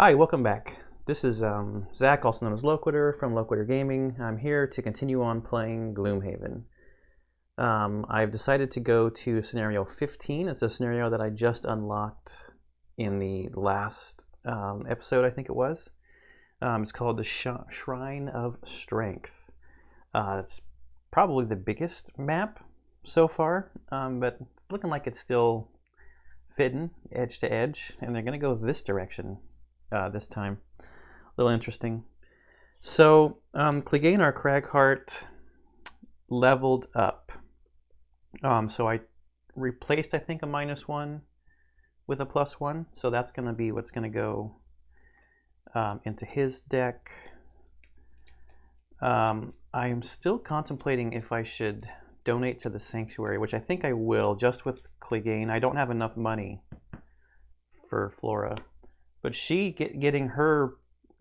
Hi, welcome back. This is Zach, also known as Loquitur from Loquitur Gaming. I'm here to continue on playing Gloomhaven. I've decided to go to scenario 15. It's a scenario that I just unlocked in the last episode, I think it was. It's called the Shrine of Strength. It's probably the biggest map so far, but it's looking like it's still fitting edge to edge, and they're going to go this direction. This time. A little interesting. So, Clegane, our Cragheart, leveled up. So I replaced, I think, a -1 with a +1. So that's going to be what's going to go into his deck. I'm still contemplating if I should donate to the Sanctuary, which I think I will, just with Clegane. I don't have enough money for Flora. But she, getting her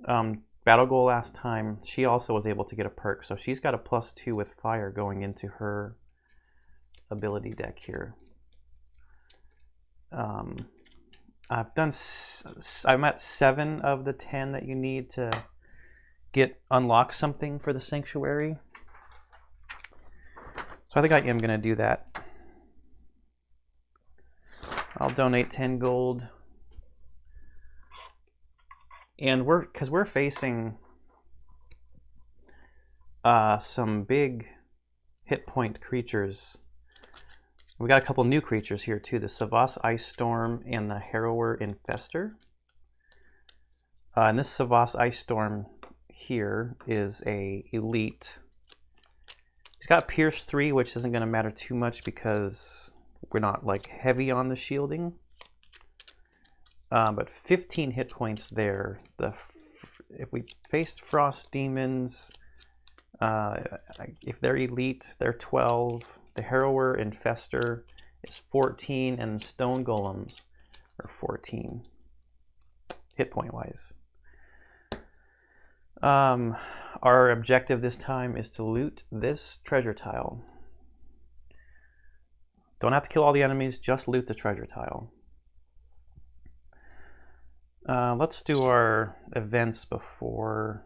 battle goal last time, she also was able to get a perk. So she's got a +2 with fire going into her ability deck here. I'm at 7 of the 10 that you need to unlock something for the Sanctuary. So I think I am going to do that. I'll donate 10 gold. And because we're facing some big hit point creatures. We got a couple new creatures here too: the Savas Ice Storm and the Harrower Infester. And this Savas Ice Storm here is a elite. He's got Pierce 3, which isn't going to matter too much because we're not like heavy on the shielding. But 15 hit points there. If we faced Frost Demons, if they're elite, they're 12. The Harrower Infester is 14, and the Stone Golems are 14 hit point wise. Our objective this time is to loot this treasure tile. Don't have to kill all the enemies, just loot the treasure tile. Let's do our events before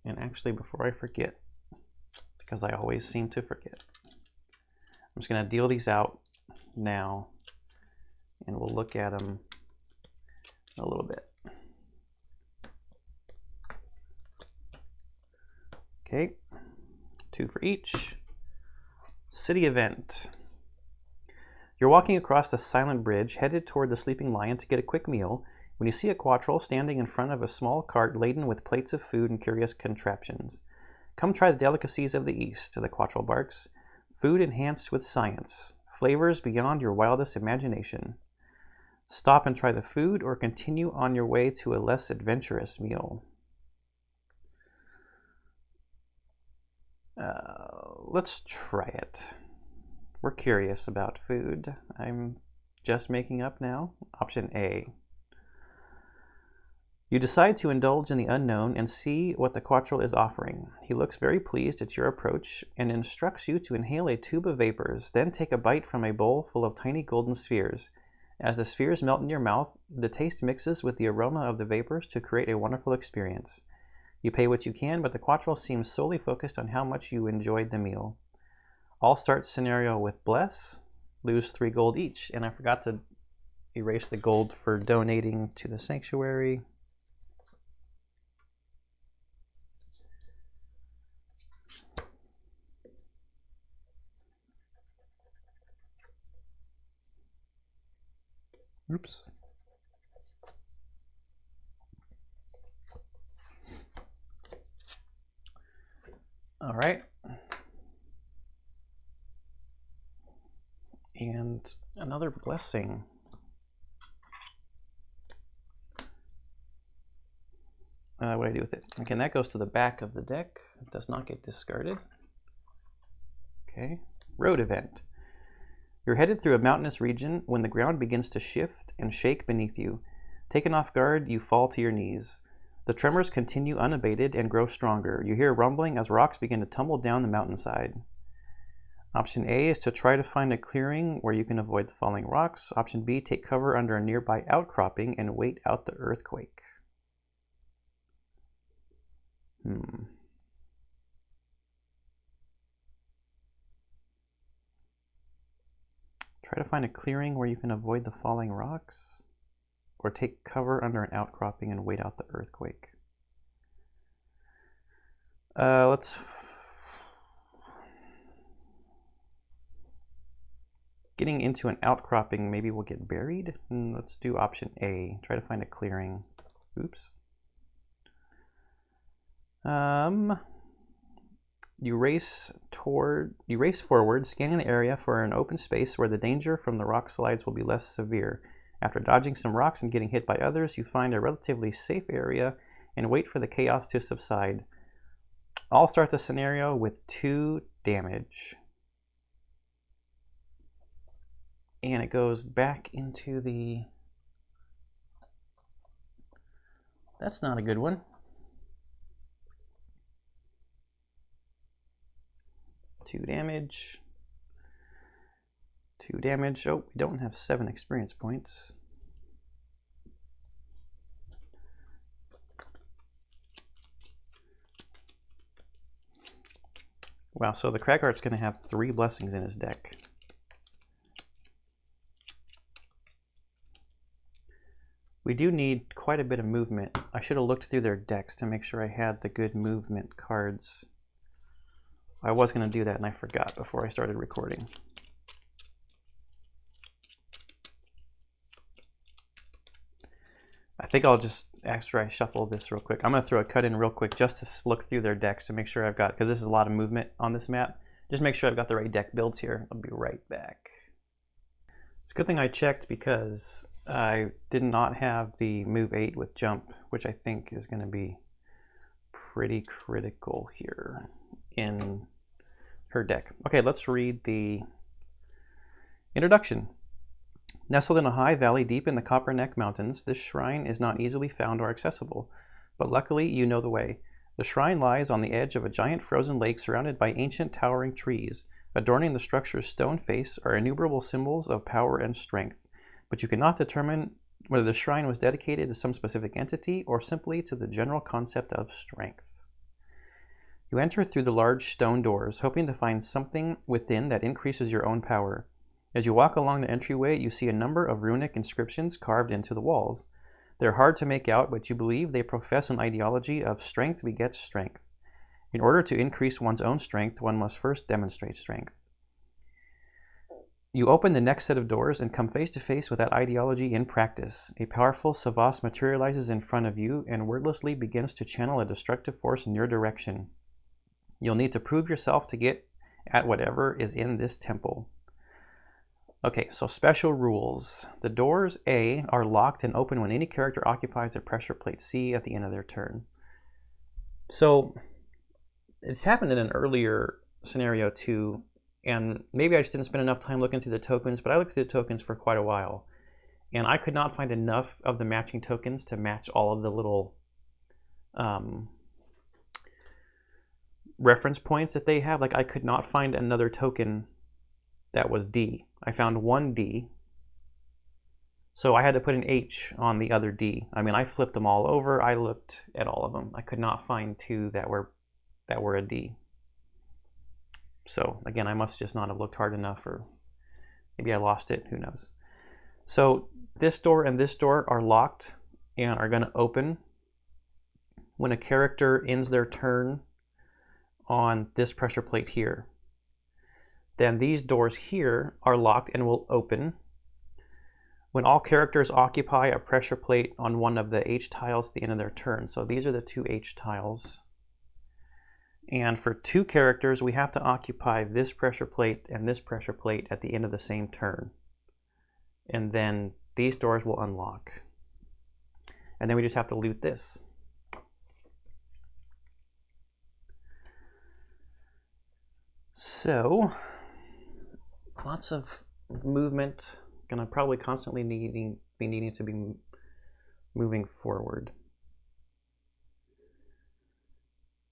I forget, because I always seem to forget. I'm just going to deal these out now, and we'll look at them a little bit. Okay, 2 for each. City event. You're walking across the silent bridge, headed toward the Sleeping Lion to get a quick meal, when you see a quattrel standing in front of a small cart laden with plates of food and curious contraptions. Come try the delicacies of the East, the quattrel barks. Food enhanced with science. Flavors beyond your wildest imagination. Stop and try the food, or continue on your way to a less adventurous meal. Let's try it. We're curious about food. I'm just making up now. Option A. You decide to indulge in the unknown and see what the quattrel is offering. He looks very pleased at your approach and instructs you to inhale a tube of vapors, then take a bite from a bowl full of tiny golden spheres. As the spheres melt in your mouth, the taste mixes with the aroma of the vapors to create a wonderful experience. You pay what you can, but the quattrel seems solely focused on how much you enjoyed the meal. All start scenario with Bless. Lose 3 gold each. And I forgot to erase the gold for donating to the Sanctuary. Oops. All right. And another blessing. What do I do with it? Okay, that goes to the back of the deck. It does not get discarded. Okay. Road event. You're headed through a mountainous region when the ground begins to shift and shake beneath you. Taken off guard, you fall to your knees. The tremors continue unabated and grow stronger. You hear rumbling as rocks begin to tumble down the mountainside. Option A is to try to find a clearing where you can avoid the falling rocks. Option B, take cover under a nearby outcropping and wait out the earthquake. Try to find a clearing where you can avoid the falling rocks, or take cover under an outcropping and wait out the earthquake. Getting into an outcropping, maybe we'll get buried. Let's do option A. Try to find a clearing. Oops. You race forward, scanning the area for an open space where the danger from the rock slides will be less severe. After dodging some rocks and getting hit by others, you find a relatively safe area and wait for the chaos to subside. I'll start the scenario with 2 damage. And it goes back into the... That's not a good one. 2 damage. 2 damage. Oh, we don't have 7 experience points. Wow, so the Craghart's going to have 3 blessings in his deck. We do need quite a bit of movement. I should have looked through their decks to make sure I had the good movement cards. I was going to do that and I forgot before I started recording. I think I'll just, after I shuffle this real quick, I'm going to throw a cut in real quick just to look through their decks to make sure I've got, because this is a lot of movement on this map, just make sure I've got the right deck builds here. I'll be right back. It's a good thing I checked because I did not have the move 8 with jump, which I think is going to be pretty critical here in her deck. Okay, let's read the introduction. Nestled in a high valley deep in the Copperneck Mountains, this shrine is not easily found or accessible, but luckily you know the way. The shrine lies on the edge of a giant frozen lake surrounded by ancient towering trees. Adorning the structure's stone face are innumerable symbols of power and strength, but you cannot determine whether the shrine was dedicated to some specific entity or simply to the general concept of strength. You enter through the large stone doors, hoping to find something within that increases your own power. As you walk along the entryway, you see a number of runic inscriptions carved into the walls. They're hard to make out, but you believe they profess an ideology of strength begets strength. In order to increase one's own strength, one must first demonstrate strength. You open the next set of doors and come face to face with that ideology in practice. A powerful Savas materializes in front of you and wordlessly begins to channel a destructive force in your direction. You'll need to prove yourself to get at whatever is in this temple. Okay, so special rules. The doors A are locked and open when any character occupies a pressure plate C at the end of their turn. So it's happened in an earlier scenario too, and maybe I just didn't spend enough time looking through the tokens, but I looked through the tokens for quite a while, and I could not find enough of the matching tokens to match all of the little reference points that they have. Like, I could not find another token that was D. I found one D, so I had to put an H on the other D. I mean, I flipped them all over. I looked at all of them. I could not find 2 that were a D. So again, I must just not have looked hard enough, or maybe I lost it, who knows. So this door and this door are locked and are going to open when a character ends their turn on this pressure plate here. Then these doors here are locked and will open when all characters occupy a pressure plate on one of the H tiles at the end of their turn. So these are the 2 H tiles. And for 2 characters, we have to occupy this pressure plate and this pressure plate at the end of the same turn. And then these doors will unlock. And then we just have to loot this. So, lots of movement. Gonna probably constantly be needing to be moving forward.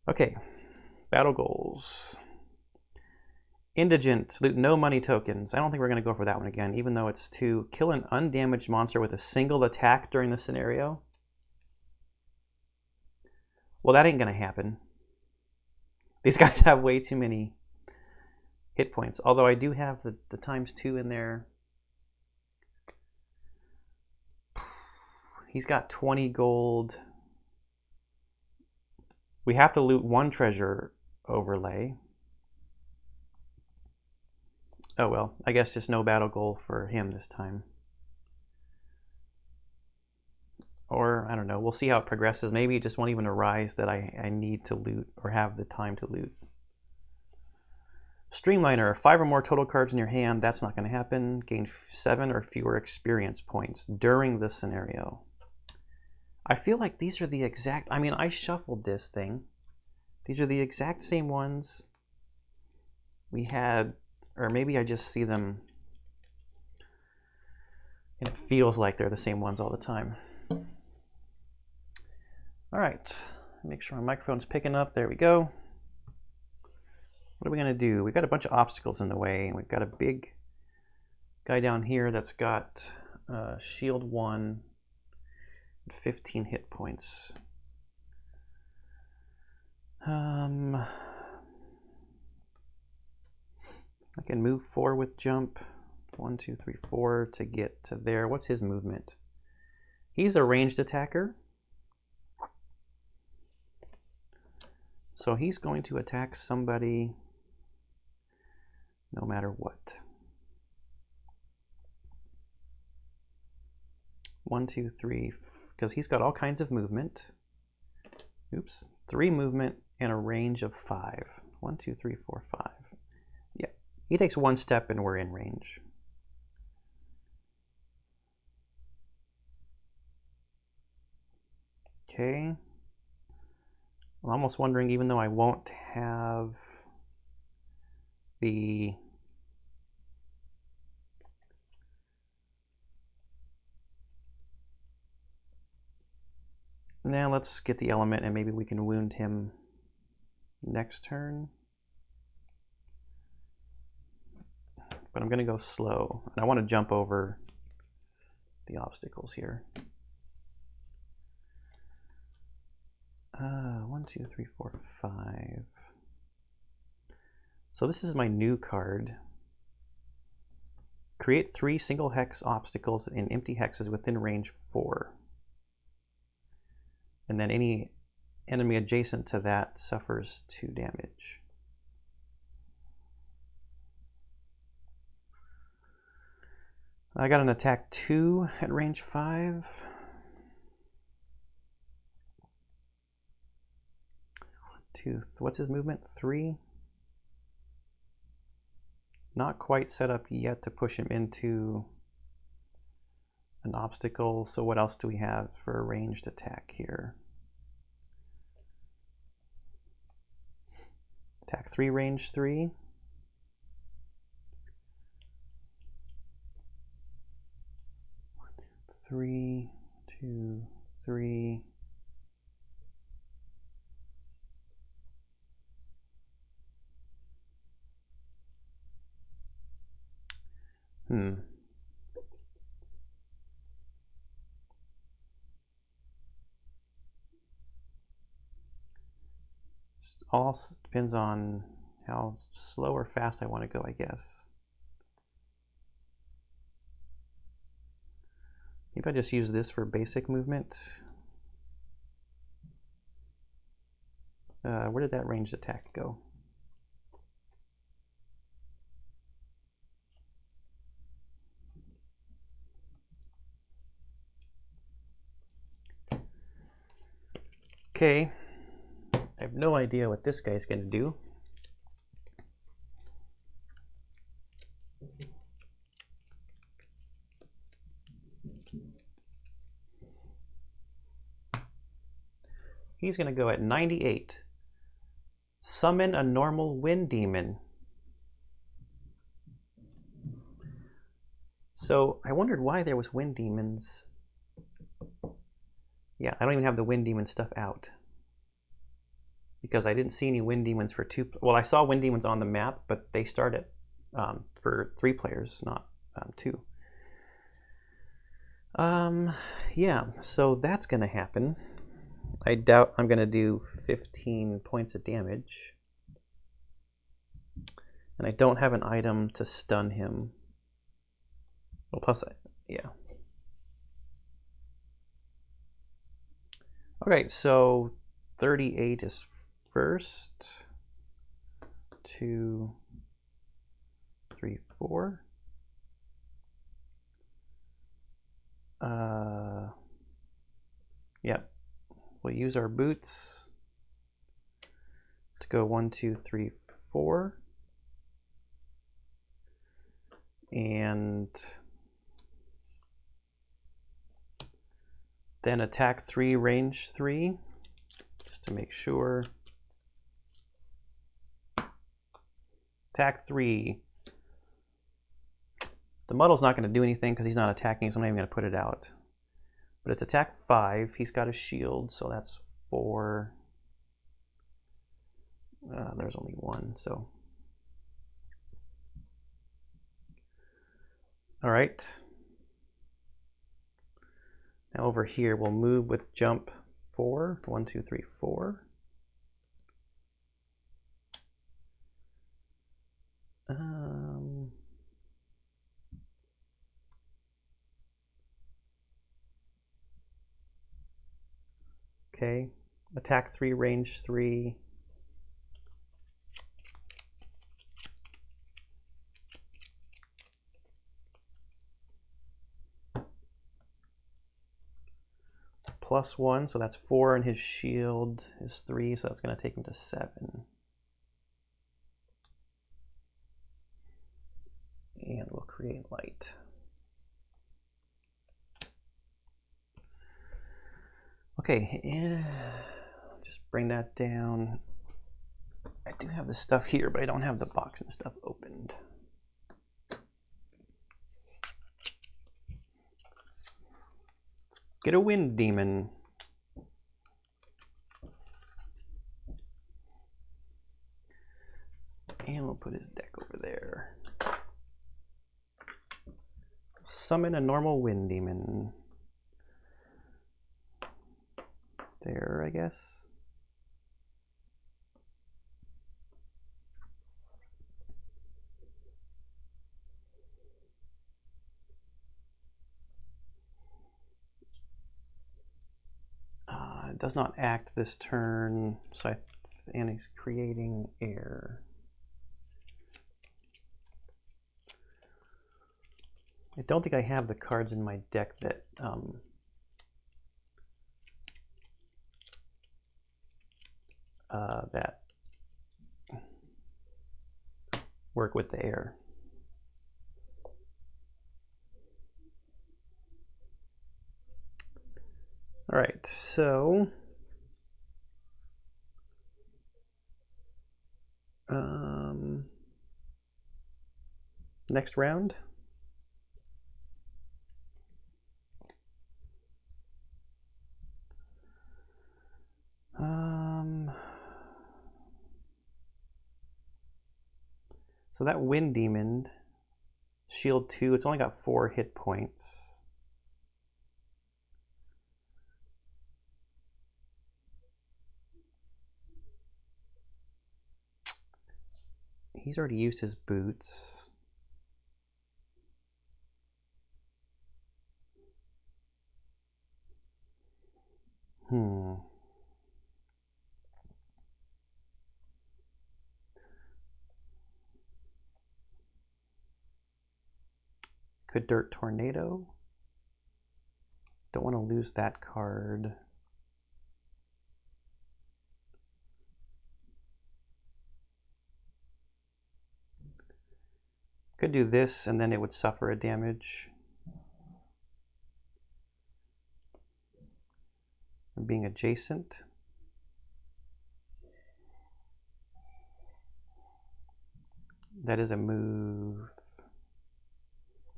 Okay, battle goals. Indigent, loot no money tokens. I don't think we're gonna go for that one again, even though it's to kill an undamaged monster with a single attack during the scenario. Well, that ain't gonna happen. These guys have way too many hit points. Although I do have the ×2 in there. He's got 20 gold. We have to loot 1 treasure overlay. Oh well, I guess just no battle goal for him this time. Or, I don't know, we'll see how it progresses. Maybe it just won't even arise that I need to loot or have the time to loot. Streamliner, 5 or more total cards in your hand. That's not going to happen. Gain 7 or fewer experience points during this scenario. I feel like these are the exact... I mean, I shuffled this thing. These are the exact same ones we had... Or maybe I just see them and it feels like they're the same ones all the time. All right, make sure my microphone's picking up. There we go. What are we gonna do? We've got a bunch of obstacles in the way. We've got a big guy down here that's got shield 1, 15 hit points. I can move 4 with jump. 1, 2, 3, 4 to get to there. What's his movement? He's a ranged attacker. So he's going to attack somebody no matter what. 1, 2, 3, because he's got all kinds of movement. Oops, 3 movement and a range of 5. 1, 2, 3, 4, 5. Yeah, he takes 1 step and we're in range. Okay. I'm almost wondering, even though I won't have the now let's get the element and maybe we can wound him next turn. But I'm going to go slow, and I want to jump over the obstacles here. 1, 2, 3, 4, 5. So this is my new card. Create 3 single hex obstacles in empty hexes within range 4. And then any enemy adjacent to that suffers 2 damage. I got an attack 2 at range 5. 2, what's his movement? 3. Not quite set up yet to push him into an obstacle. So what else do we have for a ranged attack here? Attack 3, range 3. Three, 2, 3. Just all depends on how slow or fast I want to go, I guess. Maybe I just use this for basic movement. Where did that ranged attack go? Okay, I have no idea what this guy's going to do. He's going to go at 98. Summon a normal wind demon. So I wondered why there was wind demons. Yeah, I don't even have the wind demon stuff out. Because I didn't see any wind demons for 2. Well, I saw wind demons on the map, but they started for 3 players, not 2. Yeah, so that's going to happen. I doubt I'm going to do 15 points of damage. And I don't have an item to stun him. Well, plus, yeah. Okay, so 38 is first. 2, 3, 4. Yep. We'll use our boots to go 1, 2, 3, 4. And then attack 3, range 3, just to make sure. Attack 3. The muddle's not going to do anything because he's not attacking, so I'm not even going to put it out. But it's attack 5. He's got a shield, so that's 4. There's only 1, so. All right. Now over here, we'll move with jump 4. 1, 2, 3, 4. Okay, attack 3, range 3. +1, so that's 4, and his shield is 3, so that's going to take him to 7. And we'll create light. Okay, and just bring that down. I do have the stuff here, but I don't have the box and stuff opened. Let's get a wind demon. And we'll put his deck over there. Summon a normal wind demon. There, I guess. It does not act this turn, so and he's creating air. I don't think I have the cards in my deck that that work with the air. All right, so next round. So that wind demon, shield 2, it's only got 4 hit points. He's already used his boots. Could Dirt Tornado. Don't want to lose that card. Could do this and then it would suffer a damage. Being adjacent. That is a move.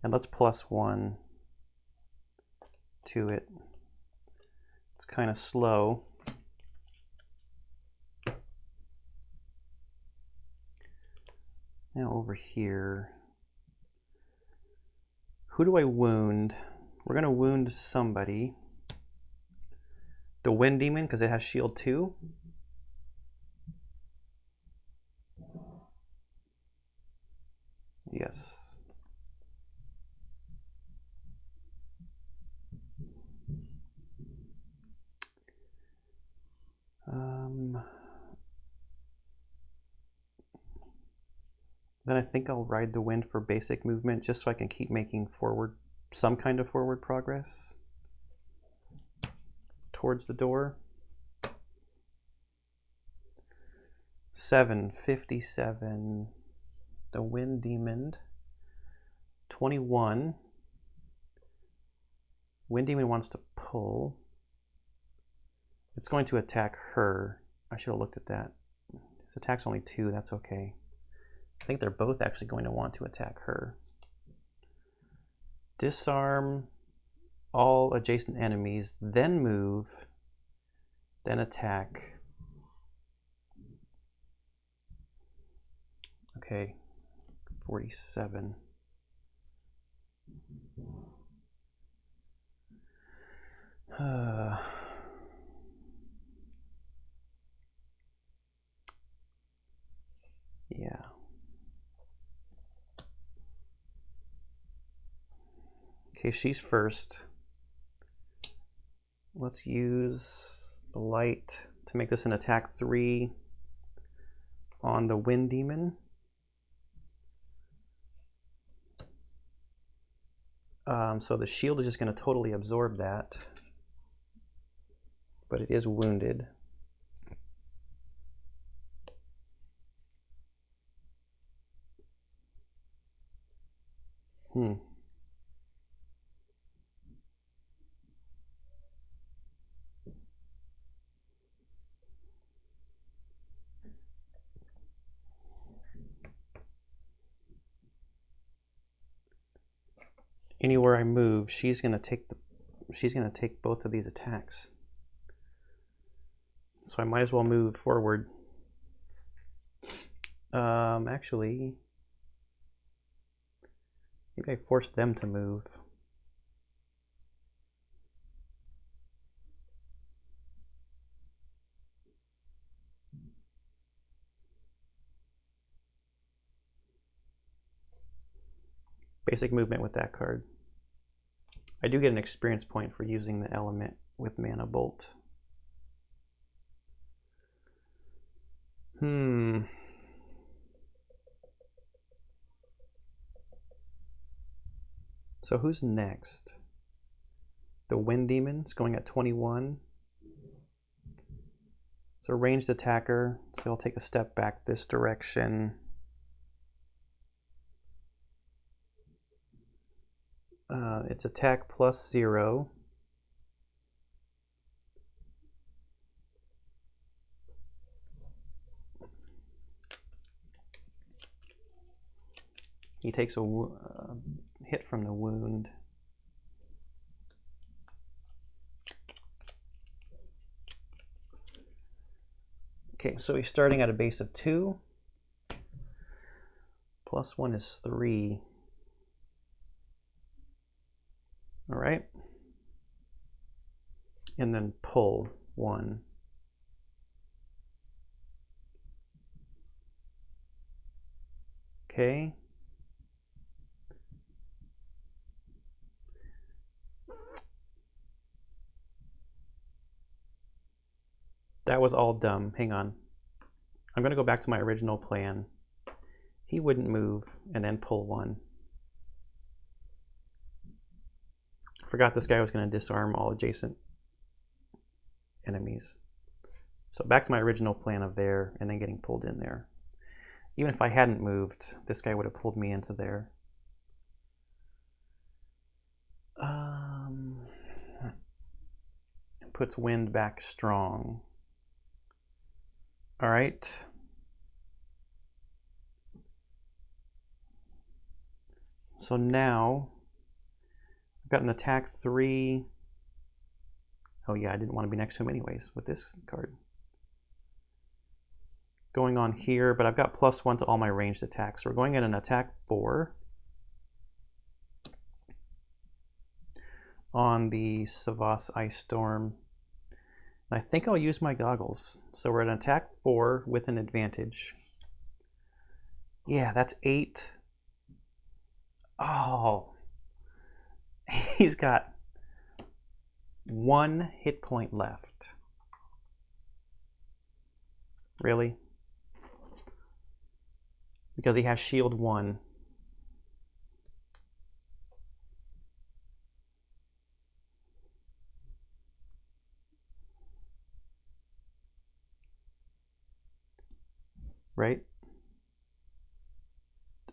And let's +1 to it. It's kind of slow. Now over here, who do I wound? We're gonna wound somebody. The Wind Demon, because it has shield 2. Yes. Then I think I'll ride the wind for basic movement just so I can keep making some kind of forward progress towards the door. 757. The Wind Demon. 21. Wind Demon wants to pull. It's going to attack her. I should have looked at that. This attack's only 2, that's okay. I think they're both actually going to want to attack her. Disarm all adjacent enemies, then move, then attack. Okay, 47. Yeah. Okay, she's first. Let's use the light to make this an attack 3 on the Wind Demon. So the shield is just going to totally absorb that, but it is wounded. Anywhere I move, she's gonna take both of these attacks. So I might as well move forward. Actually, maybe I force them to move. Basic movement with that card. I do get an experience point for using the element with Mana Bolt. So who's next? The Wind Demon's going at 21. It's a ranged attacker, so I'll take a step back this direction. It's attack +0. He takes a hit from the wound. Okay, so he's starting at a base of 2. +1 is 3. All right. And then pull 1. Okay. That was all dumb. Hang on. I'm going to go back to my original plan. He wouldn't move and then pull 1. Forgot this guy was going to disarm all adjacent enemies. So back to my original plan of there and then getting pulled in there. Even if I hadn't moved, this guy would have pulled me into there. Puts wind back strong. All right. So now I've got an attack 3. Oh yeah, I didn't want to be next to him anyways with this card. Going on here, but I've got +1 to all my ranged attacks. So we're going at an attack 4 on the Savas Ice Storm. I think I'll use my goggles. So we're at an attack 4 with an advantage. Yeah, that's 8. Oh, he's got 1 hit point left. Really? Because he has shield 1. Right?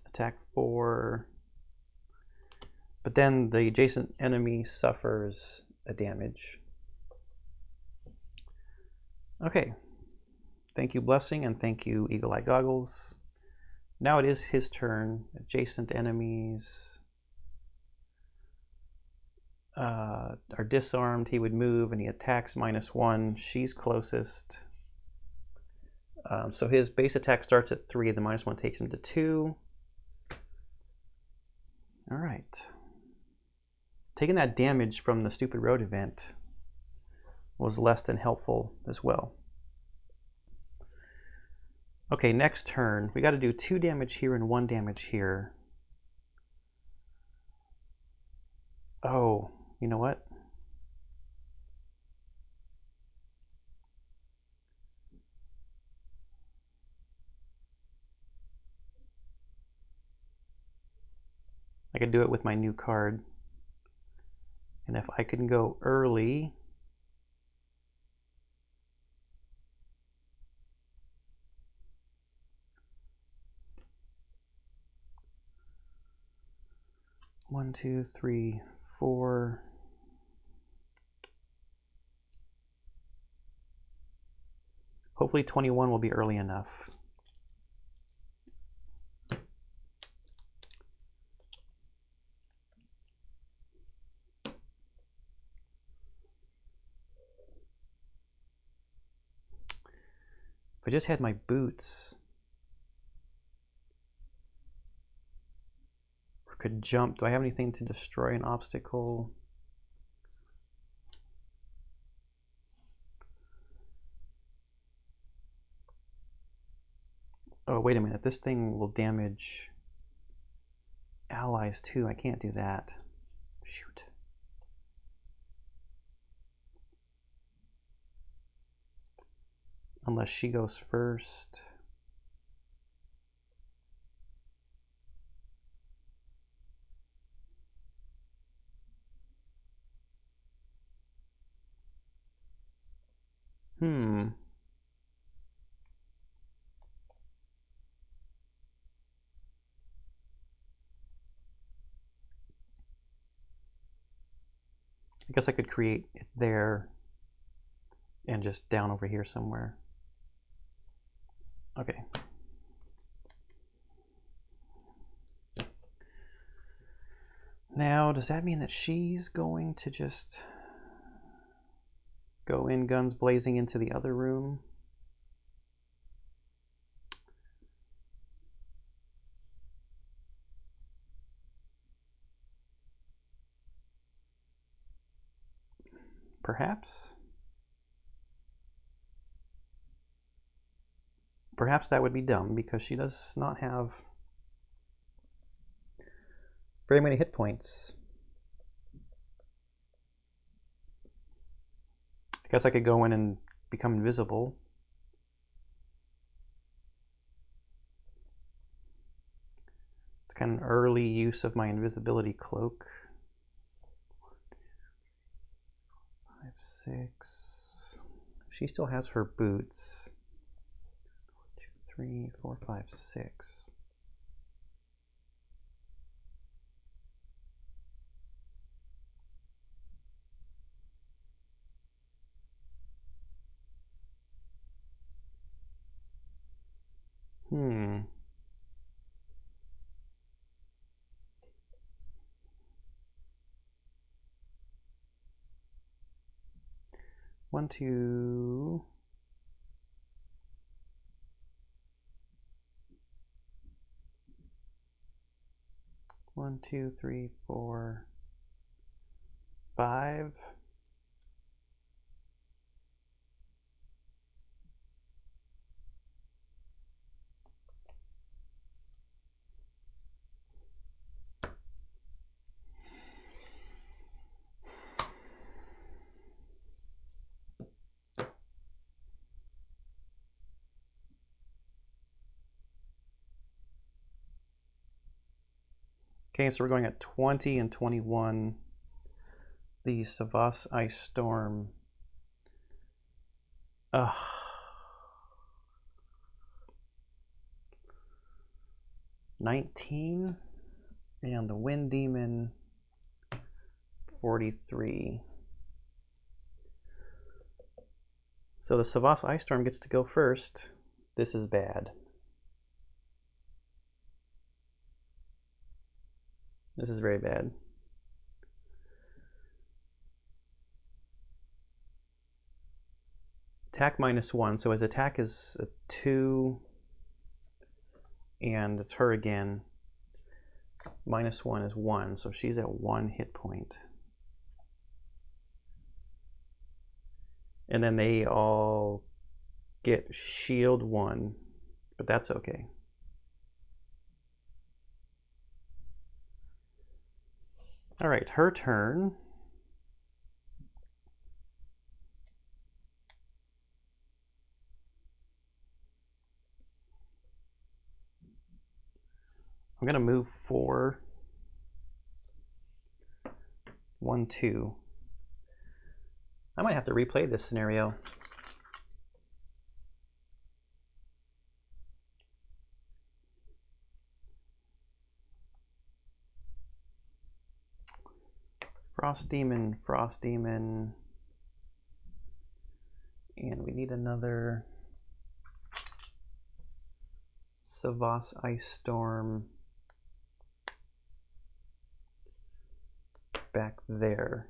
Attack 4. But then the adjacent enemy suffers a damage. Okay. Thank you, Blessing, and thank you, Eagle Eye Goggles. Now it is his turn. Adjacent enemies are disarmed. He would move and he attacks -1. She's closest. So his base attack starts at 3. The -1 takes him to 2. All right. Taking that damage from the Stupid Road event was less than helpful as well. Okay, next turn. We got to do 2 damage here and 1 damage here. Oh, you know what? I could do it with my new card. And if I can go early, one, 2, 3, 4. Hopefully 21 will be early enough. If I just had my boots, or could jump. Do I have anything to destroy an obstacle? Oh, wait a minute. This thing will damage allies too. I can't do that. Shoot. Unless she goes first. I guess I could create it there and just down over here somewhere. Okay. Now, does that mean that she's going to just go in guns blazing into the other room? Perhaps? Perhaps that would be dumb because she does not have very many hit points. I guess I could go in and become invisible. It's kind of an early use of my invisibility cloak. 5, 6. She still has her boots. 2, 3, 4, 5, 6. One, two. One, 2, 3, 4, 5. Okay, so we're going at 20 and 21. The Savas Ice Storm. 19. And the Wind Demon, 43. So the Savas Ice Storm gets to go first. This is bad. This is very bad. Attack -1, so his attack is a 2, and it's her again. -1 is 1, so she's at 1 hit point. And then they all get shield 1, but that's okay. All right, her turn. I'm gonna move 4. 1, 2. I might have to replay this scenario. Frost Demon, Frost Demon. And we need another Savas Ice Storm back there.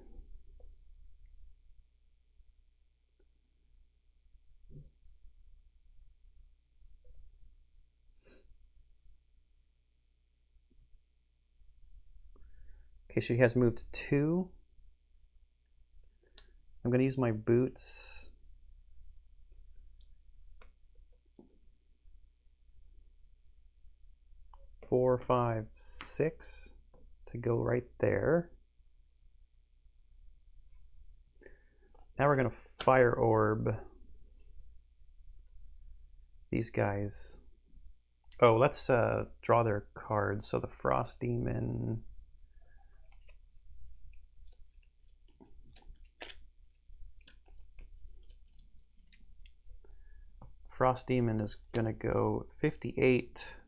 Okay, she has moved 2. I'm going to use my boots. Four, 5, 6 to go right there. Now we're going to Fire Orb these guys. Oh, let's draw their cards. So the Frost Demon. Frost Demon is going to go 58.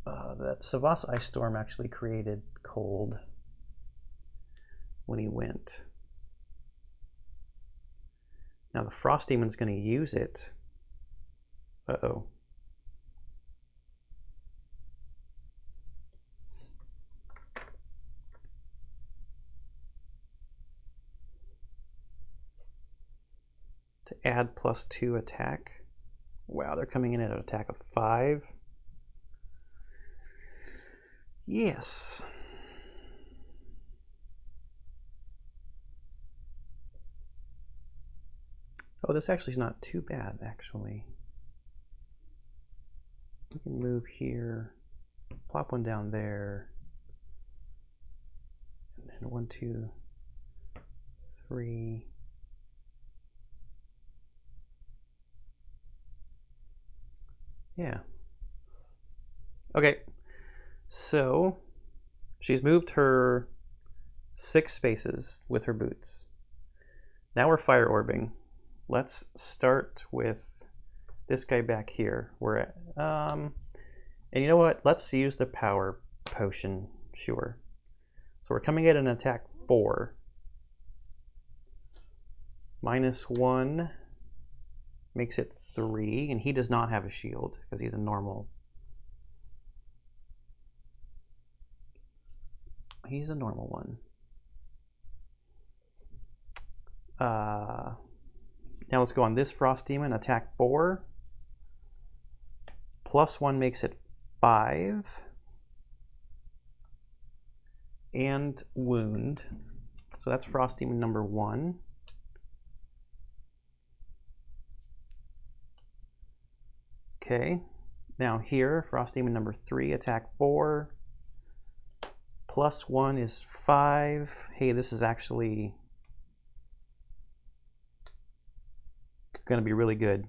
That Savas Ice Storm actually created cold when he went. Now the Frost Demon's going to use it. Uh-oh. To add +2 attack. Wow, they're coming in at an attack of 5. Yes. Oh, this actually is not too bad, actually. We can move here, plop one down there, and then 1, 2, 3. Yeah. Okay. So she's moved her 6 spaces with her boots. Now we're Fire Orbing. Let's start with this guy back here. We're at, and you know what? Let's use the Power Potion, sure. So we're coming at an attack 4. -1 makes it 3, and he does not have a shield because he's a normal. He's a normal one. Now let's go on this Frost Demon, attack 4. +1 makes it 5. And wound. So that's Frost Demon number 1. Okay, now here, Frost Demon number 3, attack 4. +1 is 5. Hey, this is actually going to be really good.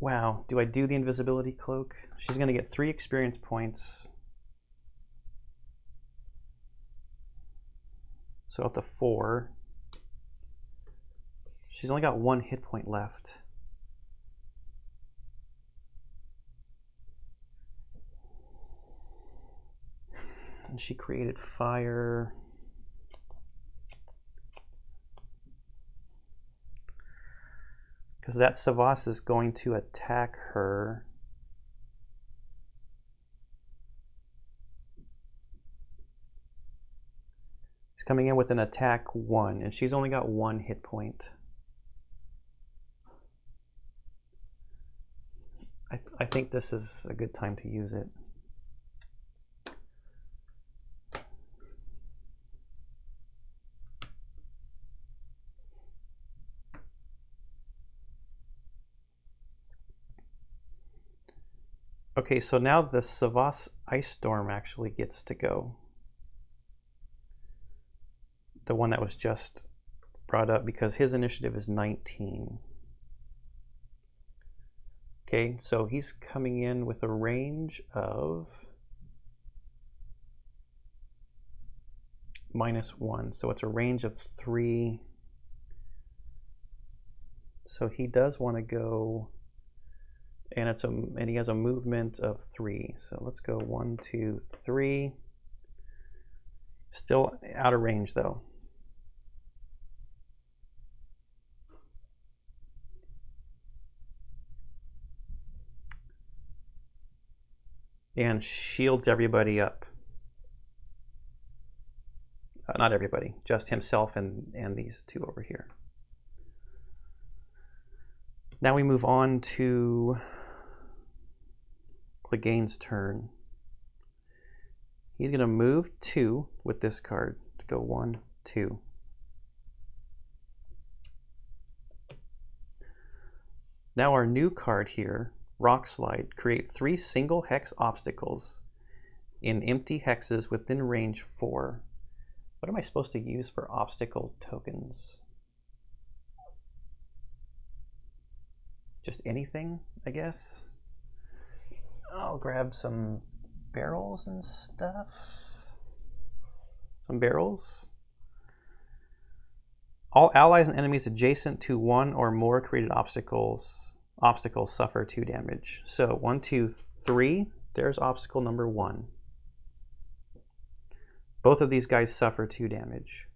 Wow, do I do the invisibility cloak? She's going to get 3 experience points. So up to 4. She's only got 1 hit point left. And she created fire. Because that Savas is going to attack her. He's coming in with an attack 1, and she's only got 1 hit point. I think this is a good time to use it. Okay, so now the Savas Ice Storm actually gets to go. The one that was just brought up, because his initiative is 19. Okay, so he's coming in with a range of -1, so it's a range of 3. So he does want to go, and he has a movement of 3. So let's go 1, 2, 3. Still out of range though. And shields everybody up. Not everybody, just himself and these 2 over here. Now we move on to Clegane's turn. He's going to move 2 with this card to go 1, 2. Now our new card here, Rock Slide, create 3 single hex obstacles in empty hexes within range 4. What am I supposed to use for obstacle tokens? Just anything, I guess. I'll grab some barrels and stuff. Some barrels. All allies and enemies adjacent to 1 or more created obstacles suffer 2 damage. So 1, 2, 3, there's obstacle number 1. Both of these guys suffer 2 damage.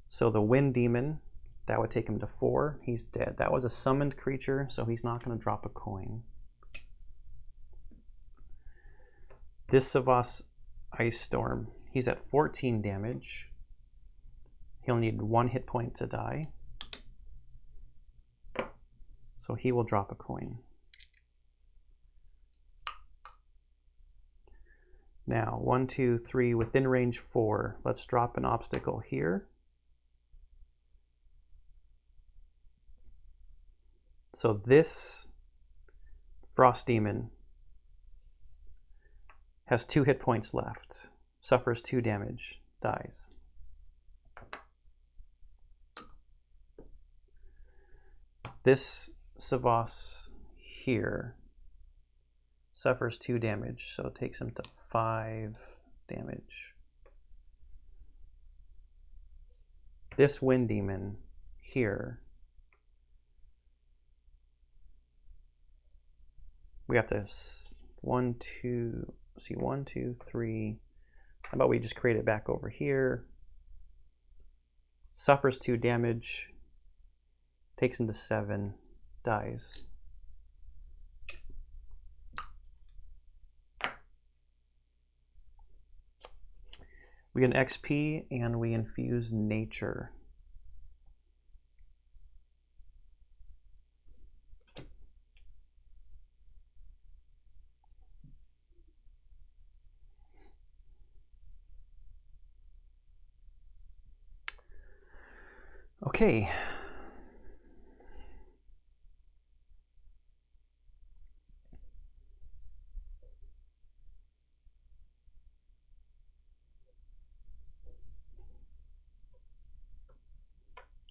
So the Wind Demon, that would take him to 4. He's dead. That was a summoned creature, so he's not going to drop a coin. This Savas Ice Storm, he's at 14 damage. He'll need 1 hit point to die. So he will drop a coin. Now, 1, 2, 3, within range 4. Let's drop an obstacle here. So this Frost Demon has 2 hit points left, suffers 2 damage, dies. This Savas here suffers 2 damage, so it takes him to 5 damage. This Wind Demon here, we have to 1, 2, 3. How about we just create it back over here? Suffers 2 damage, takes him to 7, dies. We get an XP and we infuse nature. Okay.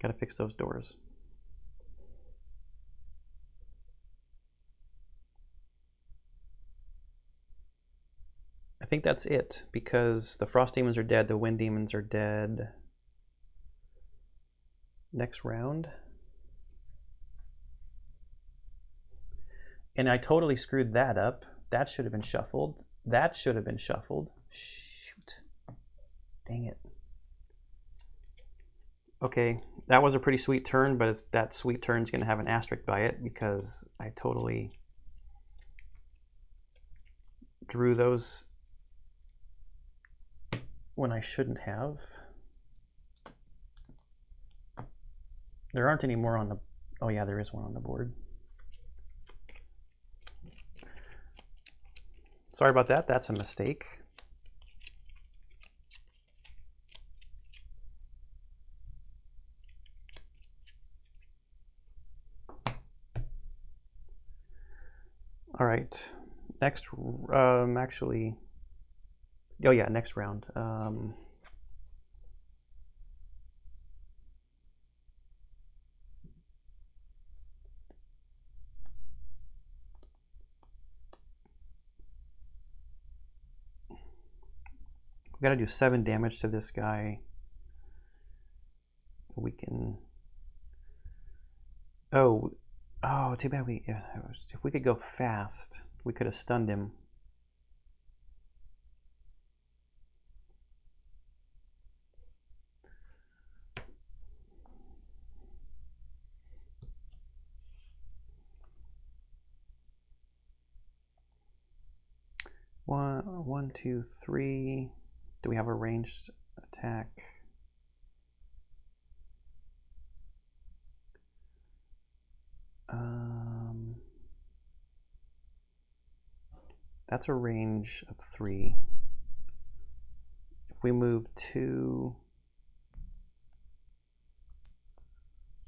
Gotta fix those doors. think that's it, because the frost demons are dead, the wind demons are dead. Next round. And I totally screwed that up. That should have been shuffled. That should have been shuffled. Shoot. Dang it. Okay, that was a pretty sweet turn, but that sweet turn's going to have an asterisk by it because I totally drew those when I shouldn't have. There aren't any more on the... Oh yeah, there is one on the board. Sorry about that, that's a mistake. All right, next, actually, oh yeah, next round. We gotta do 7 damage to this guy. We can, oh, too bad if we could go fast, we could have stunned him. One, two, three. Do we have a ranged attack? That's a range of 3. If we move 2,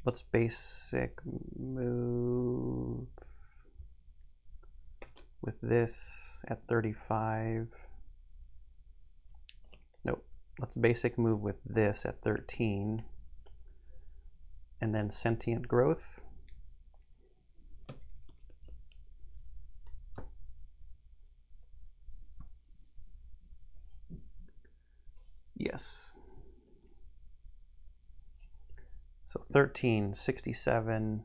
let's basic move with this at 35. Nope, let's basic move with this at 13. And then sentient growth. Yes. So 13, 67,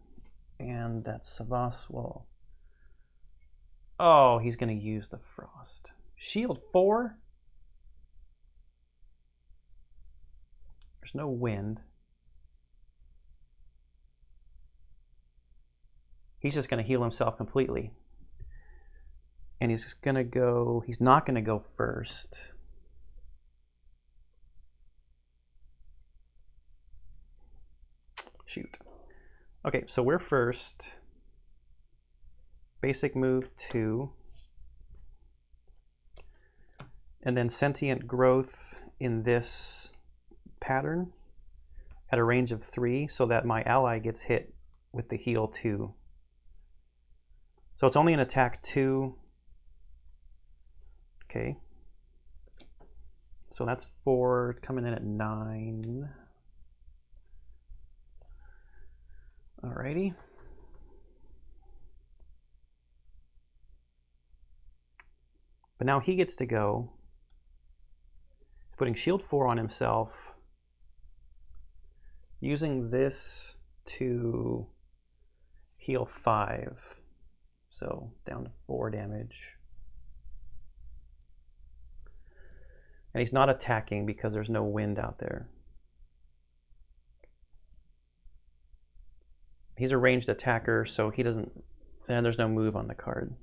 and that's Savaswal. Oh, he's going to use the frost. Shield 4? There's no wind. He's just going to heal himself completely. And he's going to go, he's not going to go first. Shoot. Okay, so we're first. Basic move 2. And then sentient growth in this pattern at a range of 3 so that my ally gets hit with the heal 2. So it's only an attack 2. Okay. So that's 4 coming in at 9. Alrighty. But now he gets to go, putting shield 4 on himself, using this to heal 5. So down to 4 damage. And he's not attacking because there's no wind out there. He's a ranged attacker, so he doesn't, and there's no move on the card.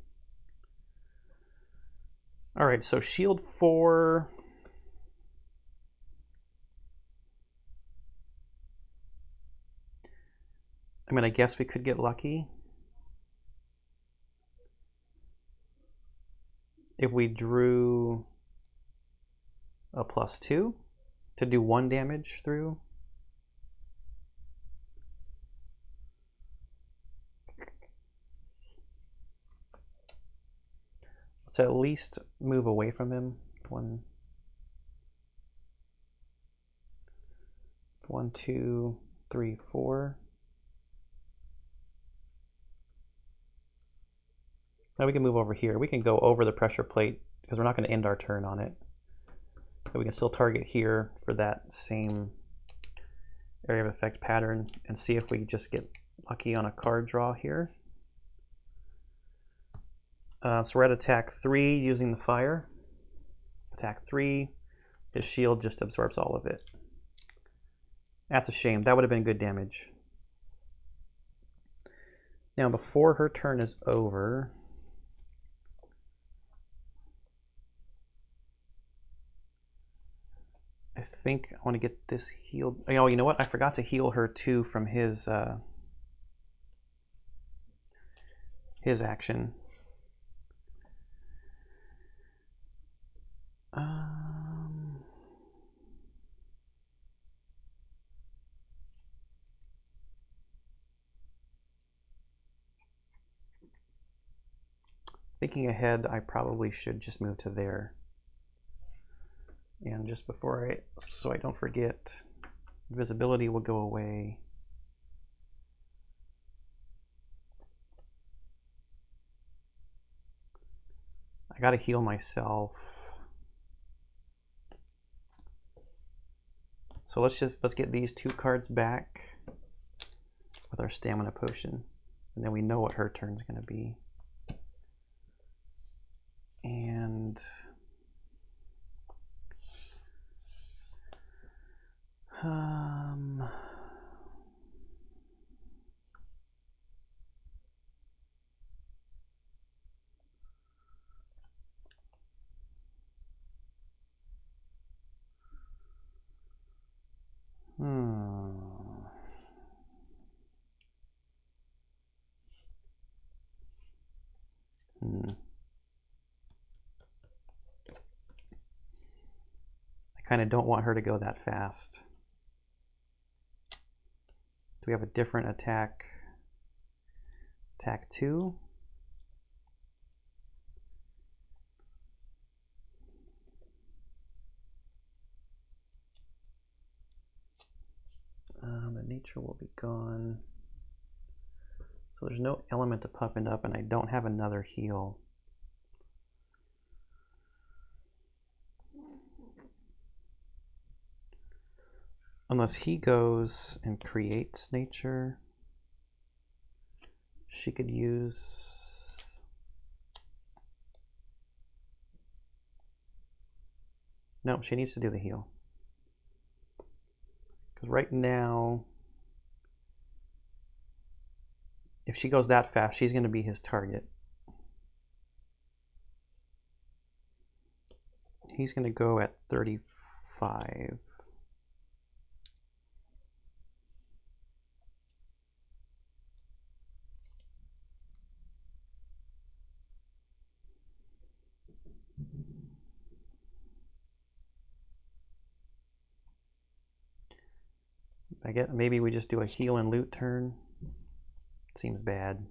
All right, so shield 4. I mean, I guess we could get lucky. If we drew a +2 to do 1 damage through. Let's at least move away from him. 1, 2, 3, 4. Now we can move over here. We can go over the pressure plate, because we're not going to end our turn on it. But we can still target here for that same area of effect pattern and see if we just get lucky on a card draw here. So we're at attack 3 using the fire. Attack 3, his shield just absorbs all of it. That's a shame. That would have been good damage. Now before her turn is over, I think I want to get this healed. Oh, you know what? I forgot to heal her too from his action. Thinking ahead, I probably should just move to there. And just before so I don't forget, visibility will go away. I gotta heal myself. So let's get these 2 cards back with our stamina potion, and then we know what her turn's gonna be. And I kind of don't want her to go that fast. Do we have a different attack? Attack 2? The nature will be gone. So there's no element to pump it up, and I don't have another heal. Unless he goes and creates nature, she could use... No, she needs to do the heal. Because right now, if she goes that fast, she's going to be his target. He's going to go at 35. I guess maybe we just do a heal and loot turn. Seems bad.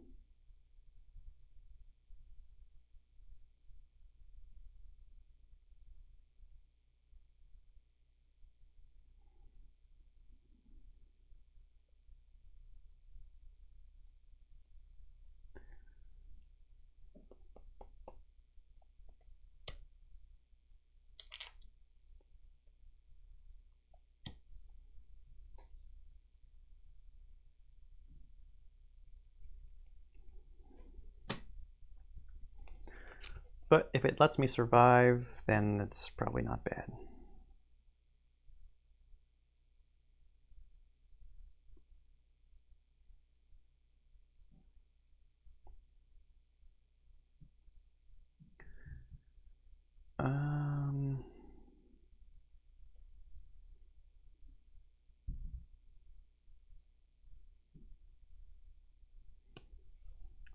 But if it lets me survive, then it's probably not bad.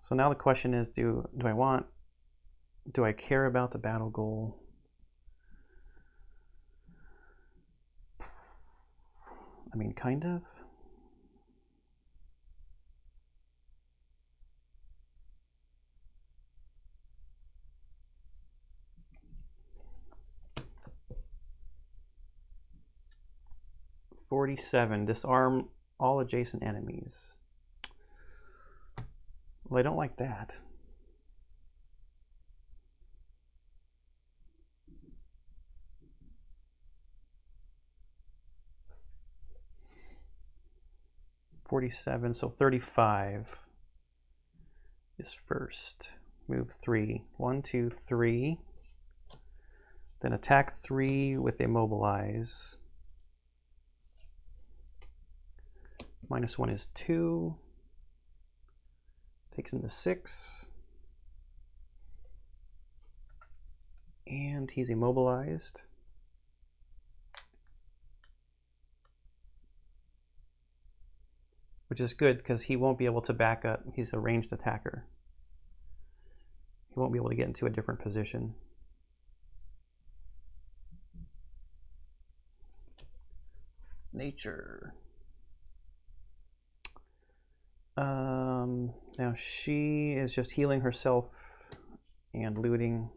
So now the question is, do I care about the battle goal? I mean, kind of. "47, disarm all adjacent enemies." Well, I don't like that. 47, so 35 is first. Move 3. 1, 2, 3. Then attack 3 with immobilize. -1 is 2. Takes him to 6. And he's immobilized. Which is good because he won't be able to back up. He's a ranged attacker. He won't be able to get into a different position. Nature. Now she is just healing herself and looting.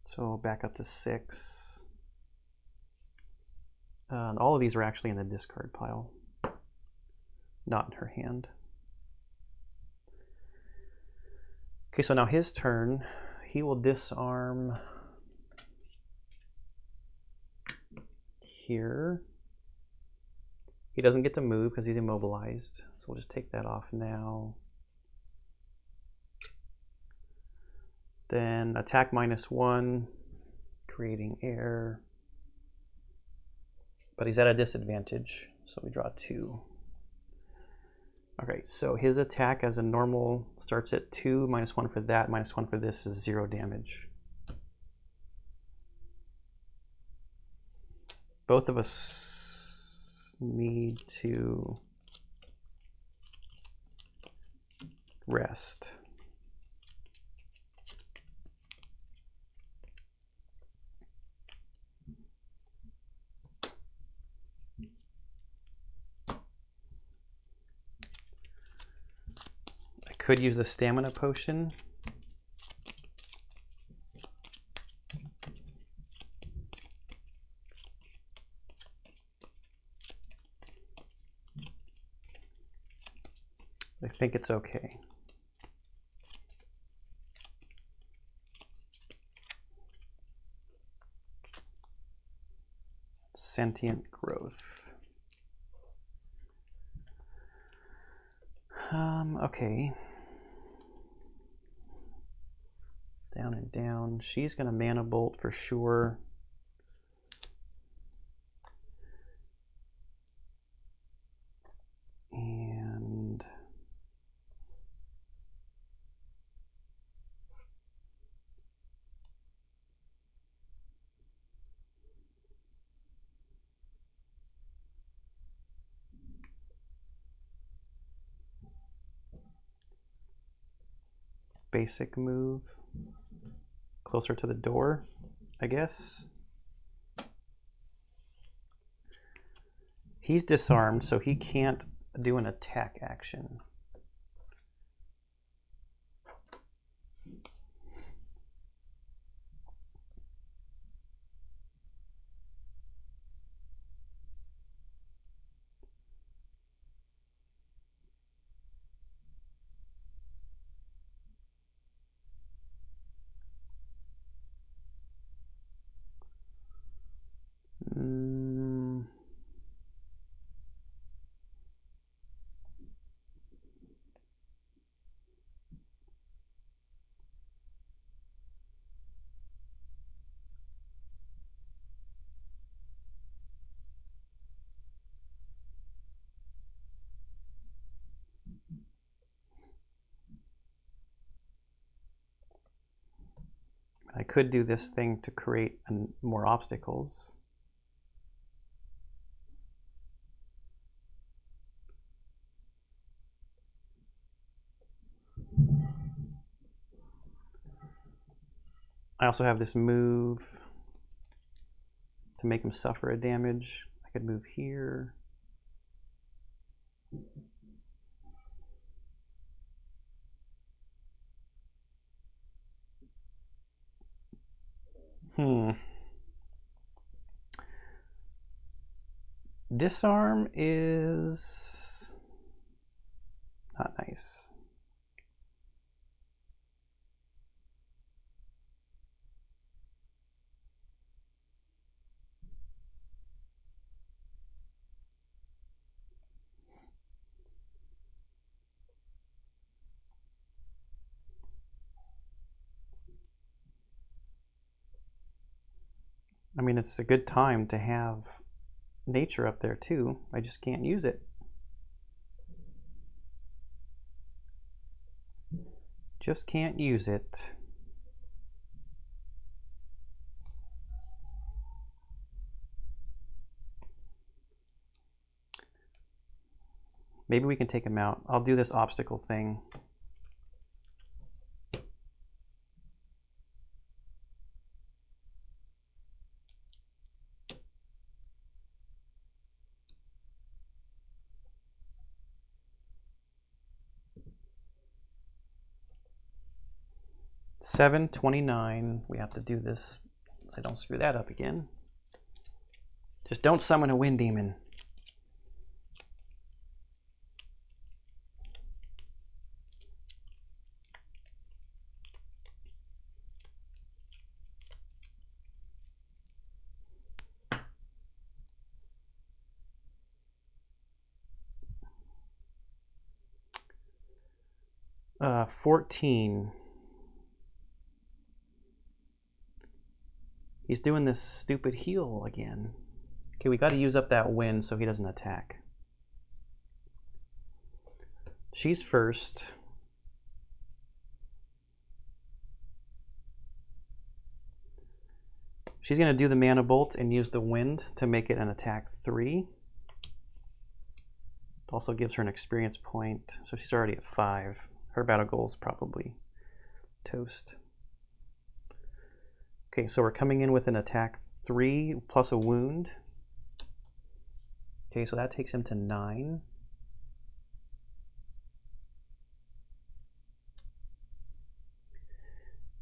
So back up to 6. All of these are actually in the discard pile, not in her hand. Okay, so now his turn. He will disarm here. He doesn't get to move because he's immobilized, so we'll just take that off now. Then attack -1, creating air. But he's at a disadvantage, so we draw 2. Okay, so his attack as a normal starts at 2, -1 for that, -1 for this is 0 damage. Both of us need to rest. I could use the stamina potion. I think it's okay. Sentient growth. Okay. Down and down. She's gonna mana bolt for sure. And basic move. Closer to the door, I guess. He's disarmed, so he can't do an attack action. I could do this thing to create more obstacles. I also have this move to make him suffer a damage. I could move here. Disarm is not nice. I mean, it's a good time to have nature up there too. I just can't use it. Just can't use it. Maybe we can take him out. I'll do this obstacle thing. $7.29. We have to do this so I don't screw that up again. Just don't summon a wind demon. Uh, 14. He's doing this stupid heal again. Okay, we got to use up that wind so he doesn't attack. She's first. She's going to do the mana bolt and use the wind to make it an attack 3. It also gives her an experience point, so she's already at 5. Her battle goal is probably toast. Okay, so we're coming in with an attack 3 plus a wound. Okay, so that takes him to 9.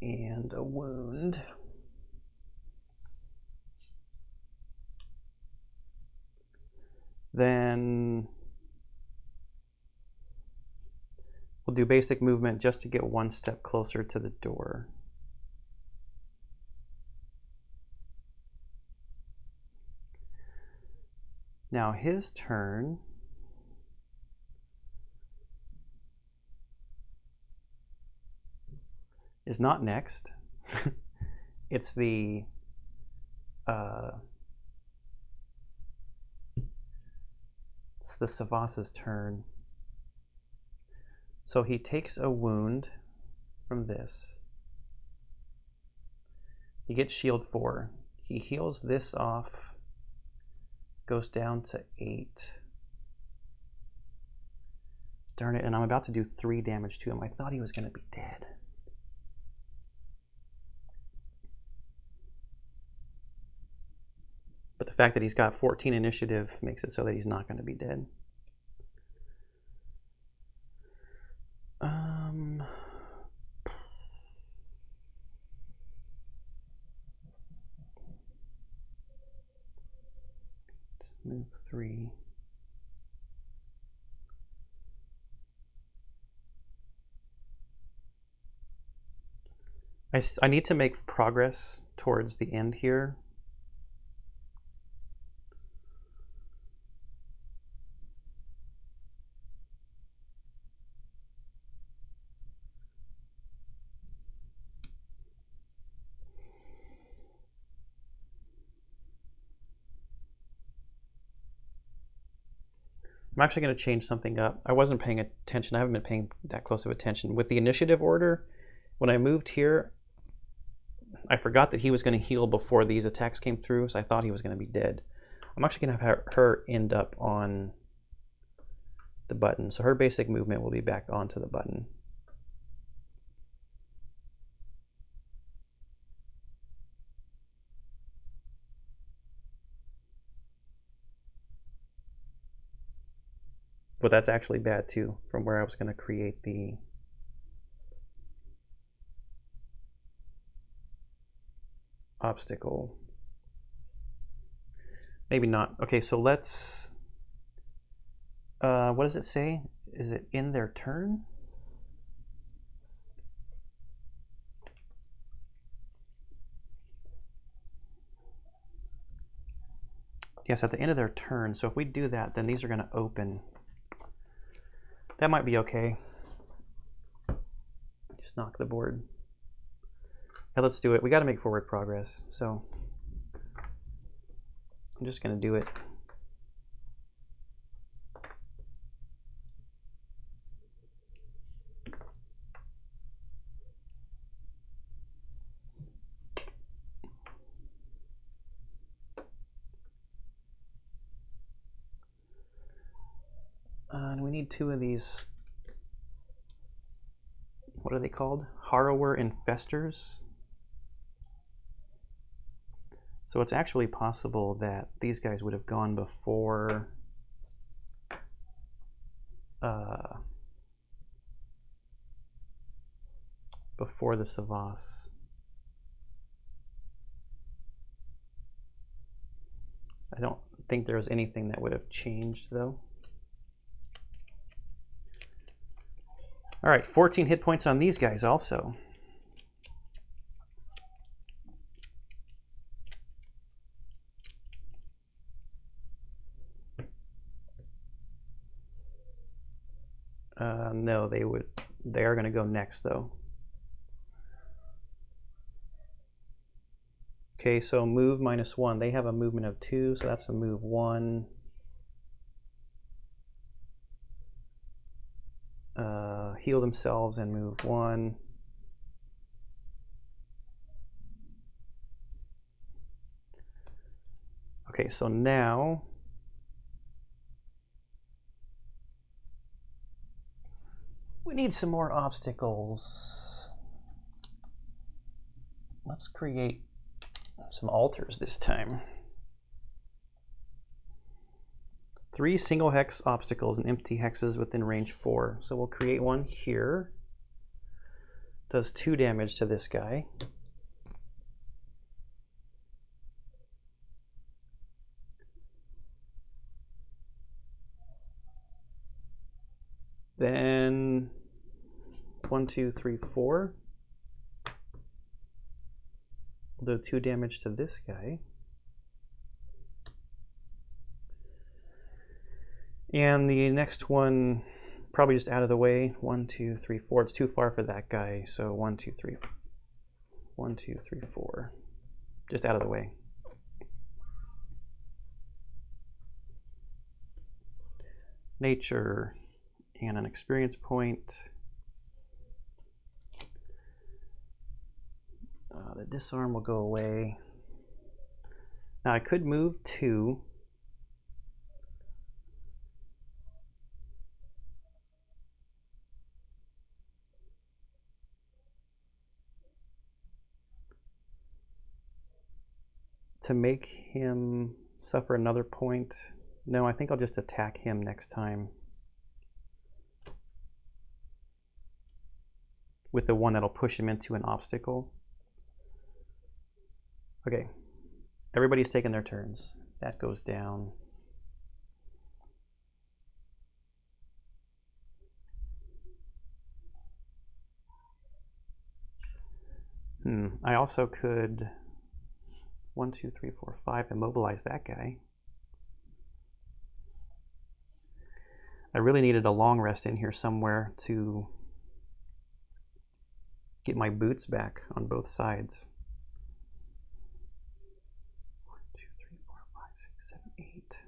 And a wound. Then we'll do basic movement just to get one step closer to the door. Now his turn is not next. It's the Savas's turn. So he takes a wound from this. He gets shield 4. He heals this off. Goes down to 8. Darn it, and I'm about to do 3 damage to him. I thought he was going to be dead. But the fact that he's got 14 initiative makes it so that he's not going to be dead. Let's move 3. I need to make progress towards the end here. I'm actually going to change something up. I wasn't paying attention. I haven't been paying that close of attention. With the initiative order, when I moved here, I forgot that he was going to heal before these attacks came through, so I thought he was going to be dead. I'm actually going to have her end up on the button, so her basic movement will be back onto the button. But that's actually bad too, from where I was going to create the obstacle. Maybe not. Okay, so let's, what does it say? Is it in their turn? Yes, at the end of their turn. So if we do that, then these are going to open. That might be okay. Just knock the board. Yeah, let's do it. We got to make forward progress. So I'm just going to do it. And we need 2 of these. What are they called? Harrower infestors. So it's actually possible that these guys would have gone before before the Savas. I don't think there's anything that would have changed though. All right, 14 hit points on these guys also. No, they are going to go next though. Okay, so move -1. They have a movement of 2, so that's a move 1. Heal themselves and move 1. Okay, so now we need some more obstacles. Let's create some altars this time. 3 single hex obstacles and empty hexes within range 4. So we'll create one here. Does 2 damage to this guy. Then 1, 2, 3, 4. We'll do 2 damage to this guy. And the next one, probably just out of the way. 1, 2, 3, 4. It's too far for that guy. So 1, 2, 3, 1, 2, 3, 4. Just out of the way. Nature and an experience point. The disarm will go away. Now I could move 2. To make him suffer another point. No, I think I'll just attack him next time. With the one that'll push him into an obstacle. Okay, everybody's taking their turns. That goes down. I also could 1, 2, 3, 4, 5 immobilize that guy. I really needed a long rest in here somewhere to get my boots back on both sides. 1, 2, 3, 4, 5, 6, 7, 8.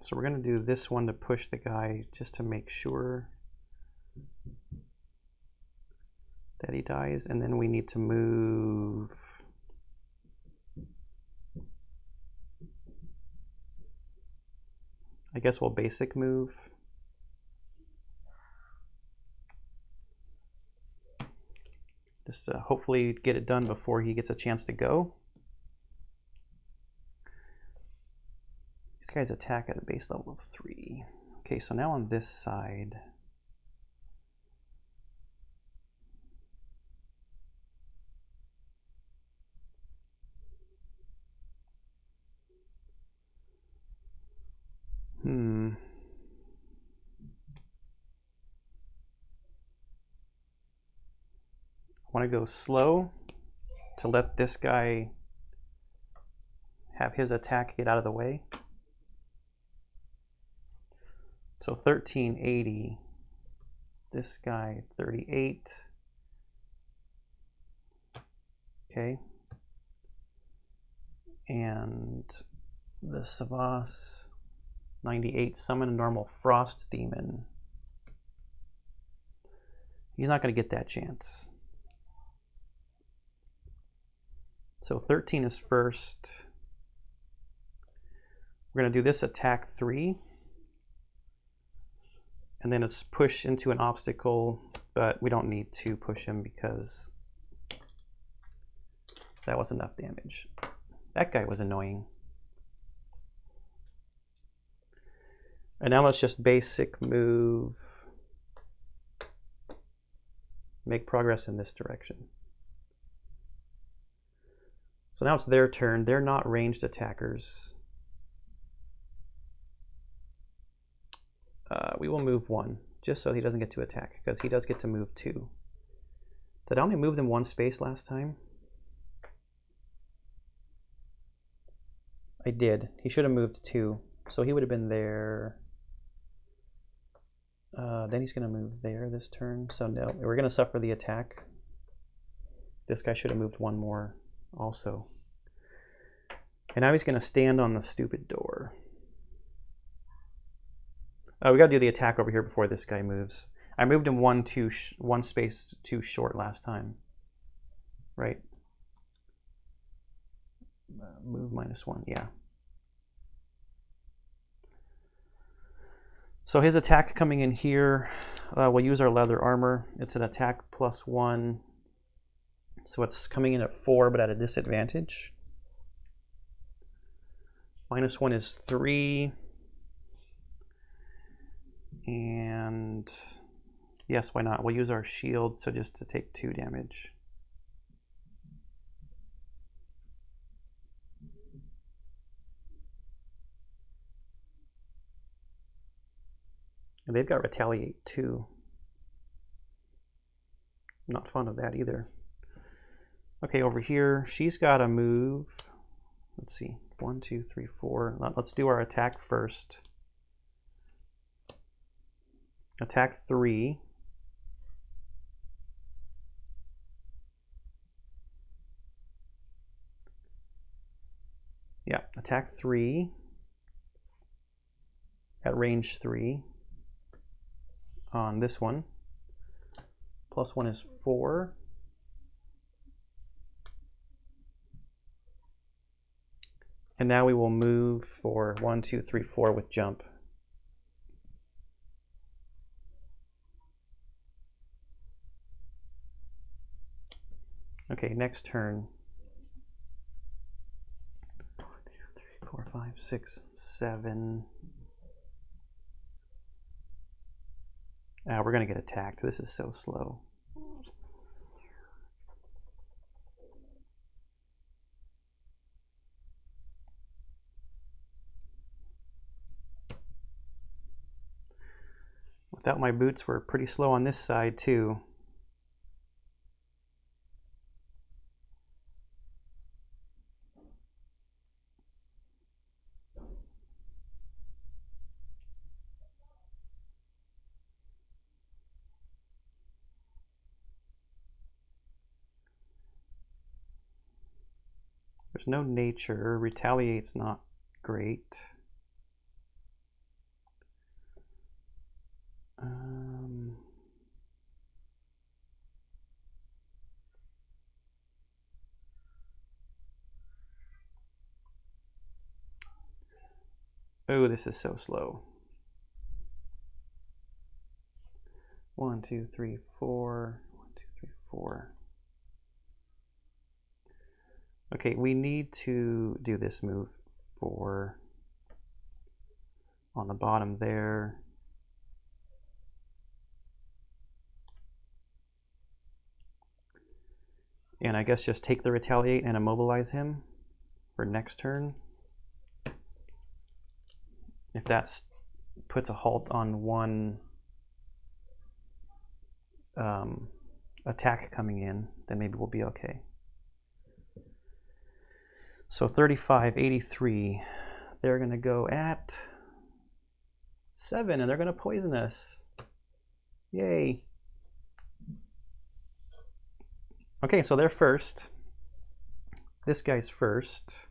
So we're going to do this one to push the guy just to make sure that he dies, and then we need to move I guess we'll basic move. Just hopefully get it done before he gets a chance to go. These guys attack at a base level of 3. Okay, so now on this side, I want to go slow to let this guy have his attack get out of the way. So 1380. this guy 38. Okay. And the Savas 98, summon a normal frost demon. He's not going to get that chance. So 13 is first. We're going to do this attack 3. And then it's push into an obstacle, but we don't need to push him because that was enough damage. That guy was annoying. And now let's just basic move. Make progress in this direction. So now it's their turn. They're not ranged attackers. We will move 1, just so he doesn't get to attack, because he does get to move 2. Did I only move them 1 space last time? I did. He should have moved 2, so he would have been there. Then he's going to move there this turn, so no, we're going to suffer the attack. This guy should have moved 1 more also. And now he's going to stand on the stupid door. We got to do the attack over here before this guy moves. I moved him 1 space too short last time, right? Move -1, yeah. So his attack coming in here, we'll use our leather armor. It's an attack +1. So it's coming in at 4, but at a disadvantage. -1 is 3. And yes, why not? We'll use our shield, so just to take 2 damage. And they've got retaliate too. Not fond of that either. Okay, over here, she's got to move. Let's see, 1, 2, 3, 4. Let's do our attack first. Attack 3. Yeah, attack 3 at range 3 on this one. +1 is 4. And now we will move for 1, 2, 3, 4 with jump. Okay, next turn. 1, 2, 3, 4, 5, 6, 7. We're going to get attacked. This is so slow. Without my boots, we're pretty slow on this side too. There's no nature. Retaliate's not great. Oh, this is so slow. 1, 2, 3, 4. 1, 2, 3, 4. Okay, we need to do this move 4 on the bottom there. And I guess just take the retaliate and immobilize him for next turn. If that puts a halt on 1 attack coming in, then maybe we'll be okay. So 35, 83, they're going to go at 7, and they're going to poison us. Yay. Okay, so they're first. This guy's first.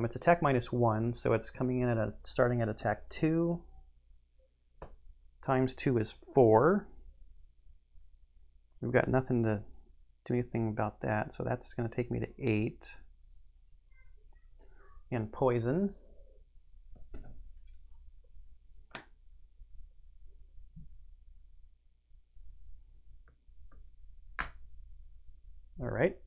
It's attack -1, so it's coming in at starting at attack 2. Times 2 is 4. We've got nothing to do anything about that, so that's going to take me to 8. And poison. All right.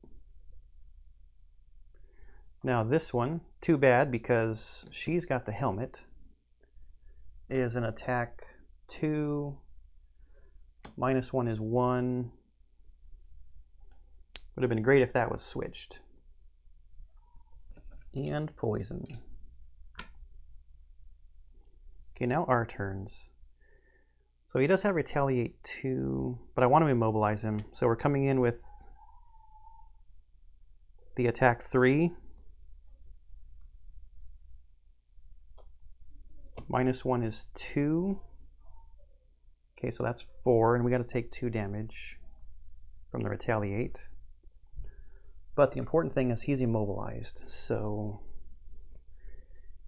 Now this one, too bad because she's got the helmet, is an attack 2, -1 is 1. Would have been great if that was switched. And poison. Okay, now our turns. So he does have retaliate 2, but I want to immobilize him. So we're coming in with the attack 3. -1 is 2. Okay, so that's 4, and we got to take 2 damage from the retaliate. But the important thing is he's immobilized, so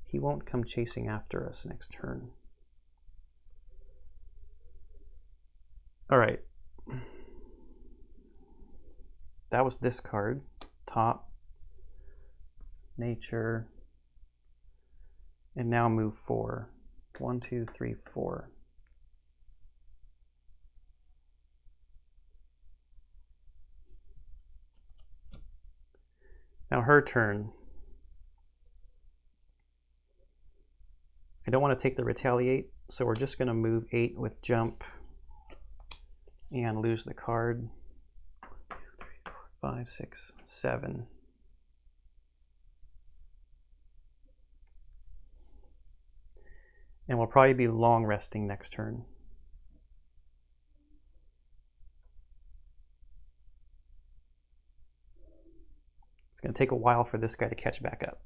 he won't come chasing after us next turn. All right. That was this card. Top, nature, and now move 4. 1, 2, 3, 4. Now her turn. I don't want to take the retaliate, so we're just going to move 8 with jump and lose the card. 2, 3, 4, 5, 6, 7. And we'll probably be long resting next turn. It's going to take a while for this guy to catch back up.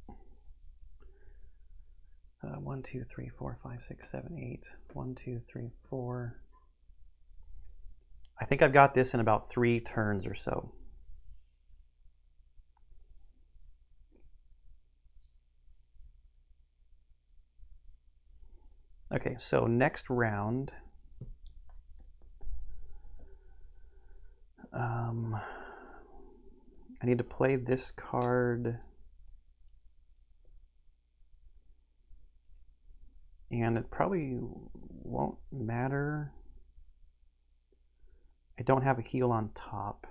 1, 2, 3, 4, 5, 6, 7, 8. 1, 2, 3, 4. I think I've got this in about 3 turns or so. Okay, so next round, I need to play this card, and it probably won't matter. I don't have a heal on top.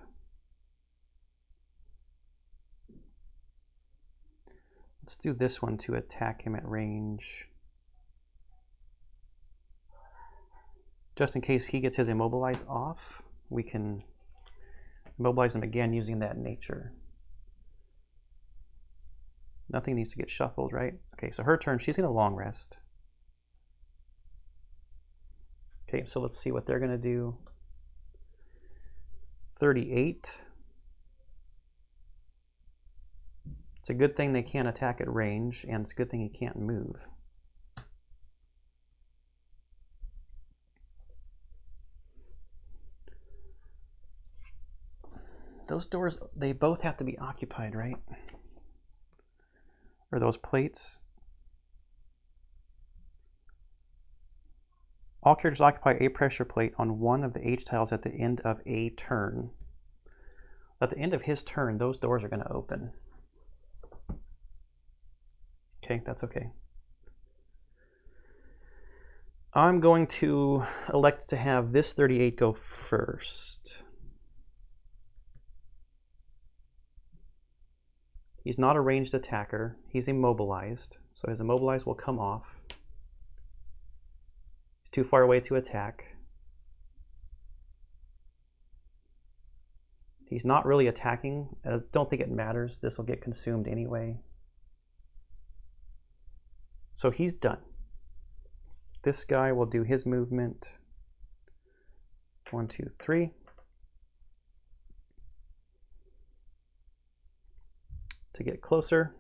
Let's do this one to attack him at range. Just in case he gets his immobilize off, we can immobilize him again using that nature. Nothing needs to get shuffled, right? Okay, so her turn, she's gonna long rest. Okay, so let's see what they're gonna do. 38. It's a good thing they can't attack at range, and it's a good thing he can't move. Those doors, they both have to be occupied, right? Or those plates. All characters occupy a pressure plate on one of the H tiles at the end of a turn. At the end of his turn, those doors are going to open. Okay, that's okay. I'm going to elect to have this 38 go first. He's not a ranged attacker. He's immobilized, so his immobilize will come off. He's too far away to attack. He's not really attacking. I don't think it matters. This will get consumed anyway. So he's done. This guy will do his movement. 1, 2, 3. To get closer.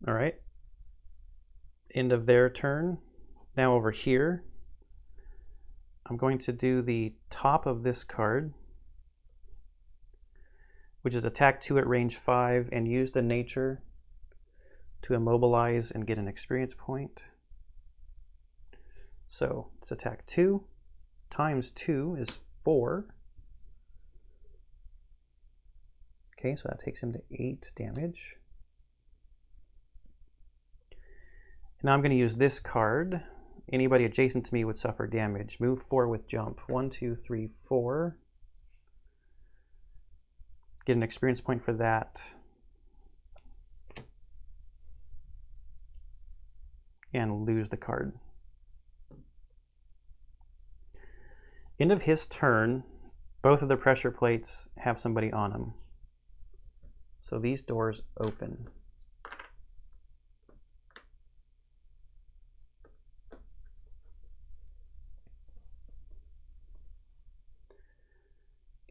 All right. End of their turn. Now over here, I'm going to do the top of this card, which is attack 2 at range 5, and use the nature to immobilize and get an experience point. So it's attack 2 times 2 is 4. Okay, so that takes him to 8 damage. Now I'm going to use this card. Anybody adjacent to me would suffer damage. Move 4 with jump. 1, 2, 3, 4. Get an experience point for that. And lose the card. End of his turn, both of the pressure plates have somebody on them. So these doors open.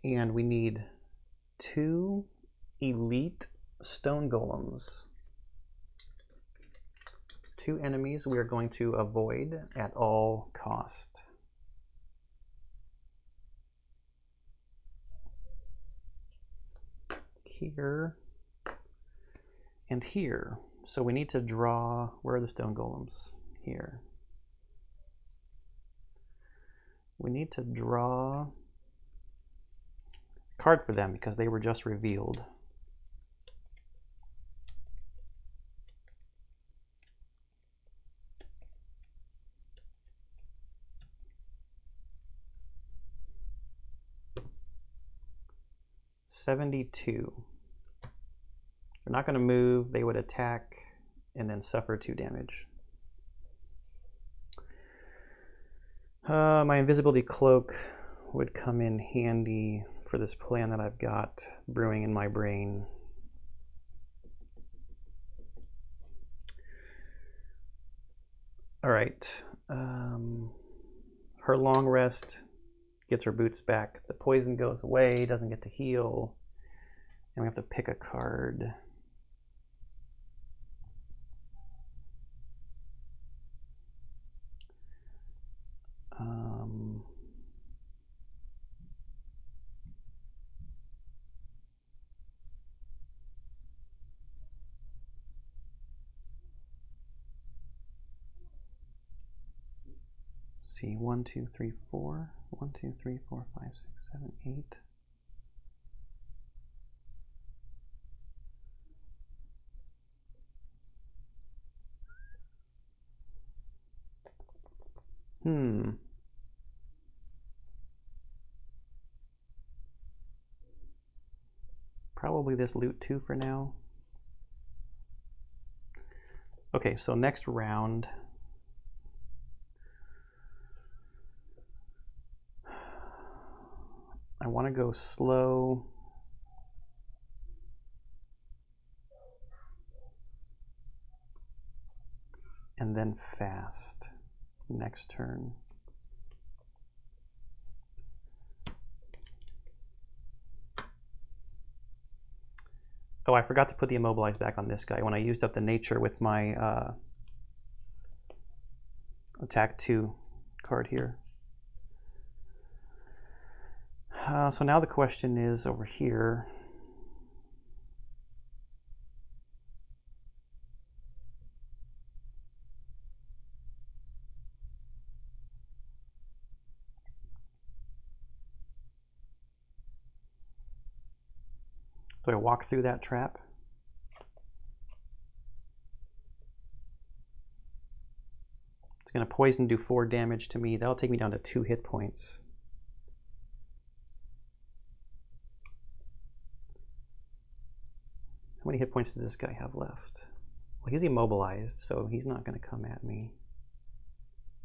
And we need 2 elite stone golems. 2 enemies we are going to avoid at all cost. Here and here. So we need to draw, where are the stone golems? Here. We need to draw a card for them because they were just revealed. $72. They're not going to move. They would attack and then suffer 2 damage. My invisibility cloak would come in handy for this plan that I've got brewing in my brain. All right. Her long rest gets her boots back. The poison goes away, doesn't get to heal. And we have to pick a card. See, 1, 2, 3, 4. 1, 2, 3, 4, 5, 6, 7, 8. Probably this loot 2 for now. Okay, so next round. I want to go slow. And then fast next turn. Oh, I forgot to put the immobilize back on this guy when I used up the nature with my attack 2 card here. So now the question is over here. Do I walk through that trap? It's going to poison, do 4 damage to me. That'll take me down to 2 hit points. How many hit points does this guy have left? Well, he's immobilized, so he's not going to come at me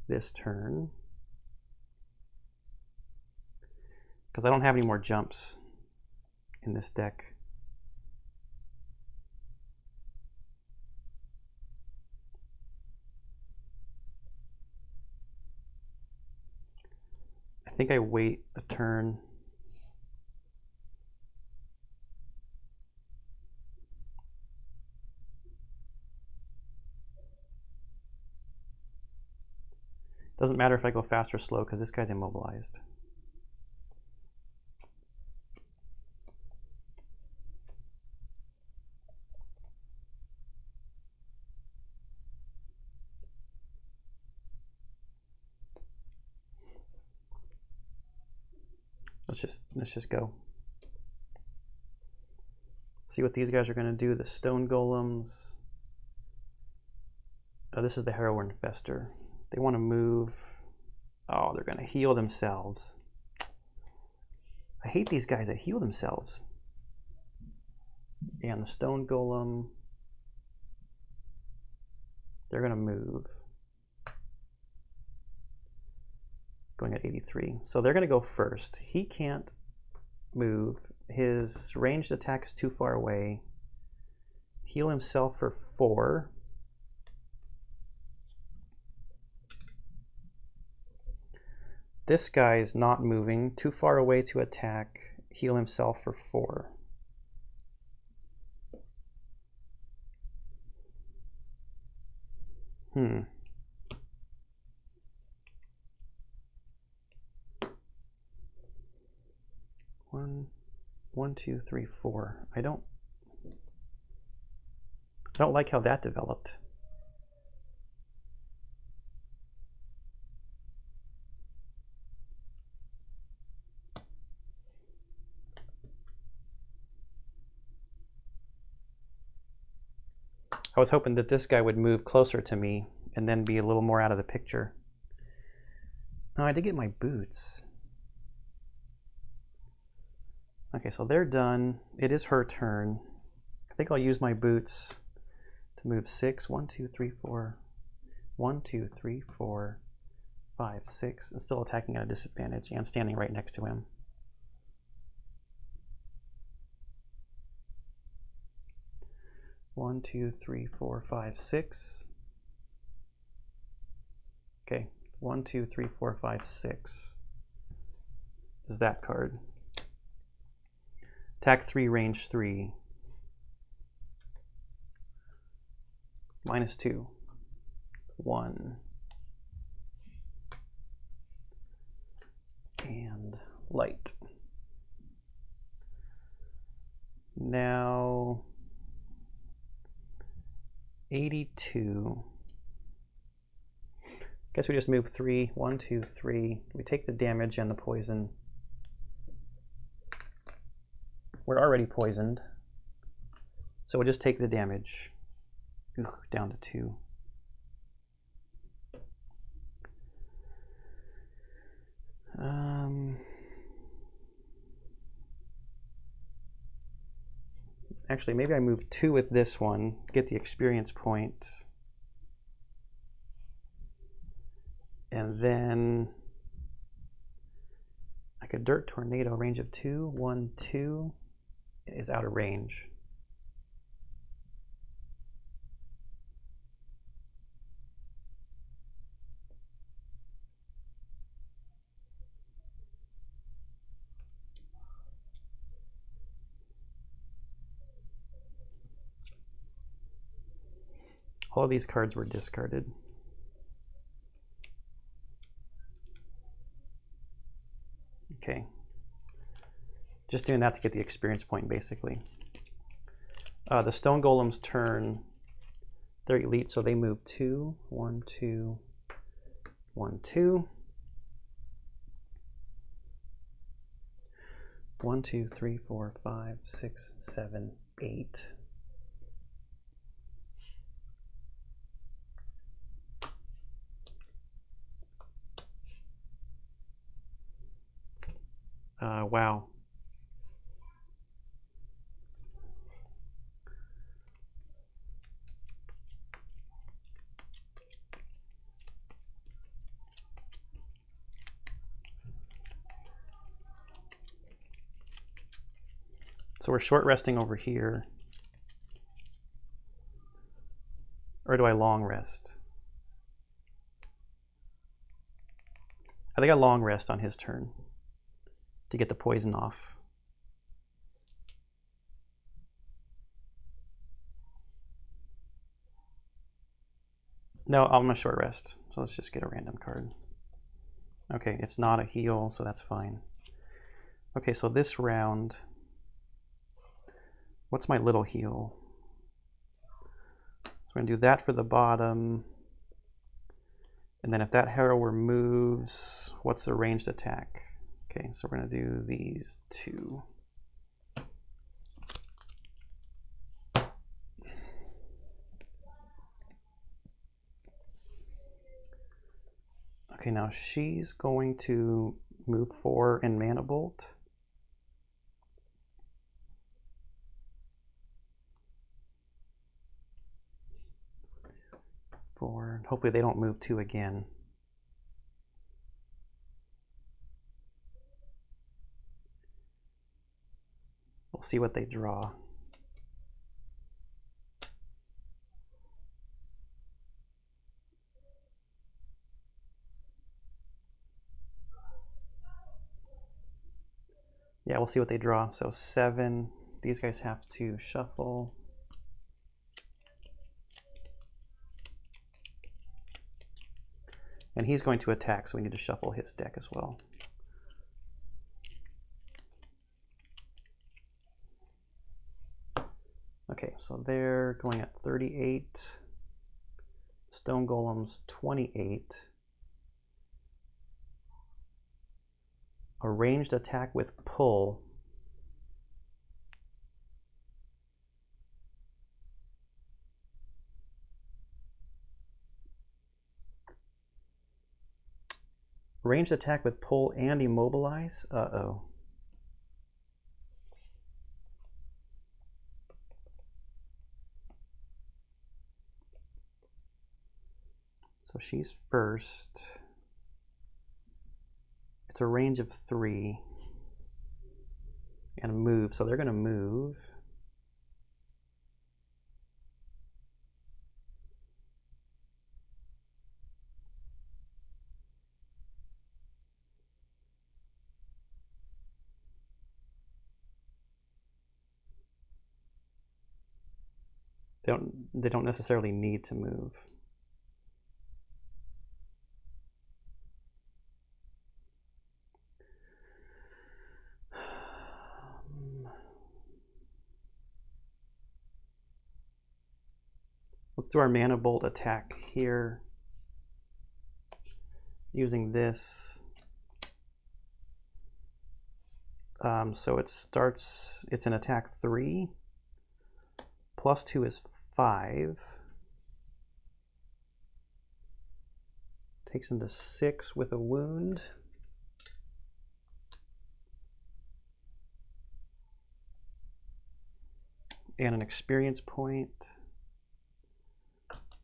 this turn. Because I don't have any more jumps in this deck. I think I wait a turn. Doesn't matter if I go fast or slow because this guy's immobilized. Let's just go. See what these guys are going to do. The stone golems. Oh, this is the harrower infestor. They want to move. Oh, they're going to heal themselves. I hate these guys that heal themselves. And the stone golem. They're going to move. Going at 83. So they're going to go first. He can't move. His ranged attack is too far away. Heal himself for 4. This guy is not moving. Too far away to attack. Heal himself for 4. One, 2, 3, 4. I don't like how that developed. I was hoping that this guy would move closer to me and then be a little more out of the picture. Oh, I did get my boots. Okay, so they're done. It is her turn. I think I'll use my boots to move 6. 1, 2, 3, 4. 1, 2, 3, 4, 5, 6. And still attacking at a disadvantage and standing right next to him. One, 2, 3, 4, 5, 6. Okay, 1, 2, 3, 4, 5, 6 is that card. Attack 3, range 3. -2. 1. And light. Now 82. Guess we just move 3. 1, 2, 3. We take the damage and the poison. We're already poisoned, so we'll just take the damage. Ugh, down to 2. Actually, maybe I move 2 with this one, get the experience point. And then like a dirt tornado, range of 2. 1, 2 is out of range. All of these cards were discarded. Okay. Just doing that to get the experience point, basically. The stone golem's turn. They're elite, so they move 2. 1, 2, 1, 2. 1, 2, 3, 4, 5, 6, 7, 8. Wow. So we're short resting over here. Or do I long rest? I think I long rest on his turn to get the poison off. No, I'm gonna short rest. So let's just get a random card. Okay, it's not a heal, so that's fine. Okay, so this round, what's my little heal? So we're gonna do that for the bottom. And then if that Harrower moves, what's the ranged attack? Okay, so we're gonna do these two. Okay, now she's going to move 4 and Mana Bolt. Hopefully they don't move 2 again. We'll see what they draw. Yeah, we'll see what they draw. So 7. These guys have to shuffle. And he's going to attack, so we need to shuffle his deck as well. Okay, so they're going at 38. Stone Golem's 28. A ranged attack with pull. Ranged attack with pull and immobilize? Uh-oh. So she's first. It's a range of 3. And a move, so they're going to move. They don't necessarily need to move. Let's do our Mana Bolt attack here. Using this. So it starts, it's an attack 3. Plus 2 is 5. Takes him to 6 with a wound. And an experience point.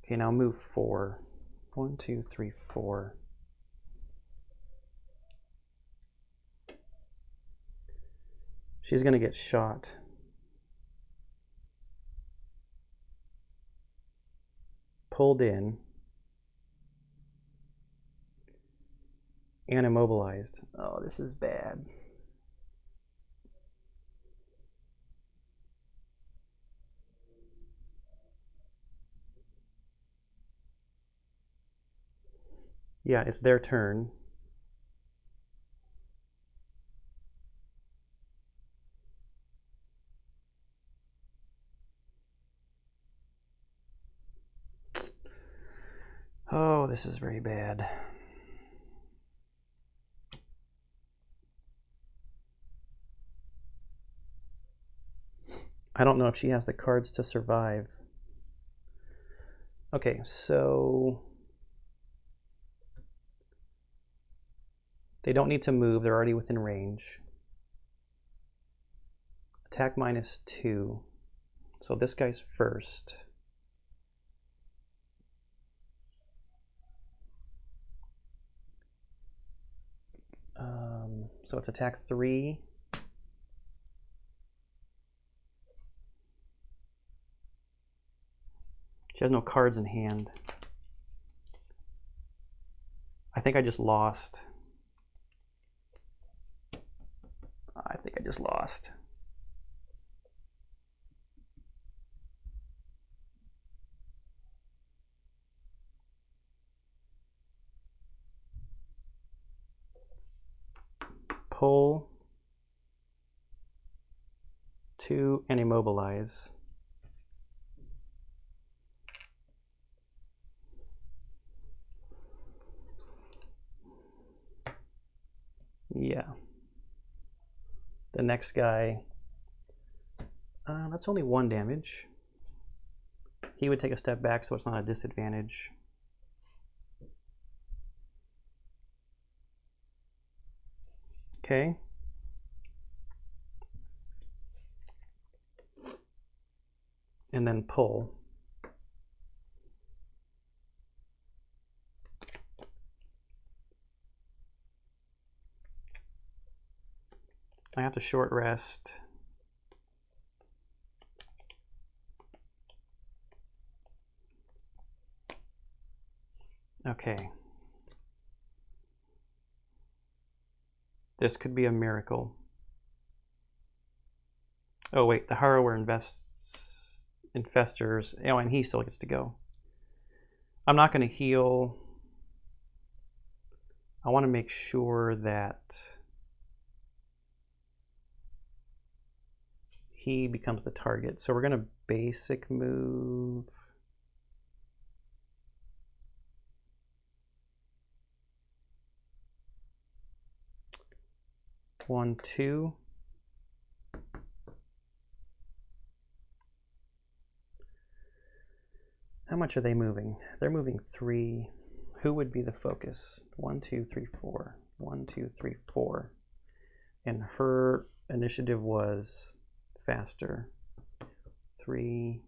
Okay, now move 4. 1, 2, 3, 4. She's going to get shot. Pulled in. And immobilized. Oh, this is bad. Yeah, it's their turn. Oh, this is very bad. I don't know if she has the cards to survive. Okay, so they don't need to move. They're already within range. Attack -2. So this guy's first. So it's attack 3. She has no cards in hand. I think I just lost. I think I just lost. pull 2 and immobilize. Yeah. The next guy, that's only 1 damage. He would take a step back, so it's not a disadvantage. Okay. And then pull. I have to short rest. Okay. This could be a miracle. Oh wait, the Harrower infestors. Oh, and he still gets to go. I'm not going to heal. I want to make sure that he becomes the target. So we're going to basic move. One, two. How much are they moving? They're moving 3. Who would be the focus? 1, 2, 3, 4. 1, 2, 3, 4. And her initiative was faster. 3.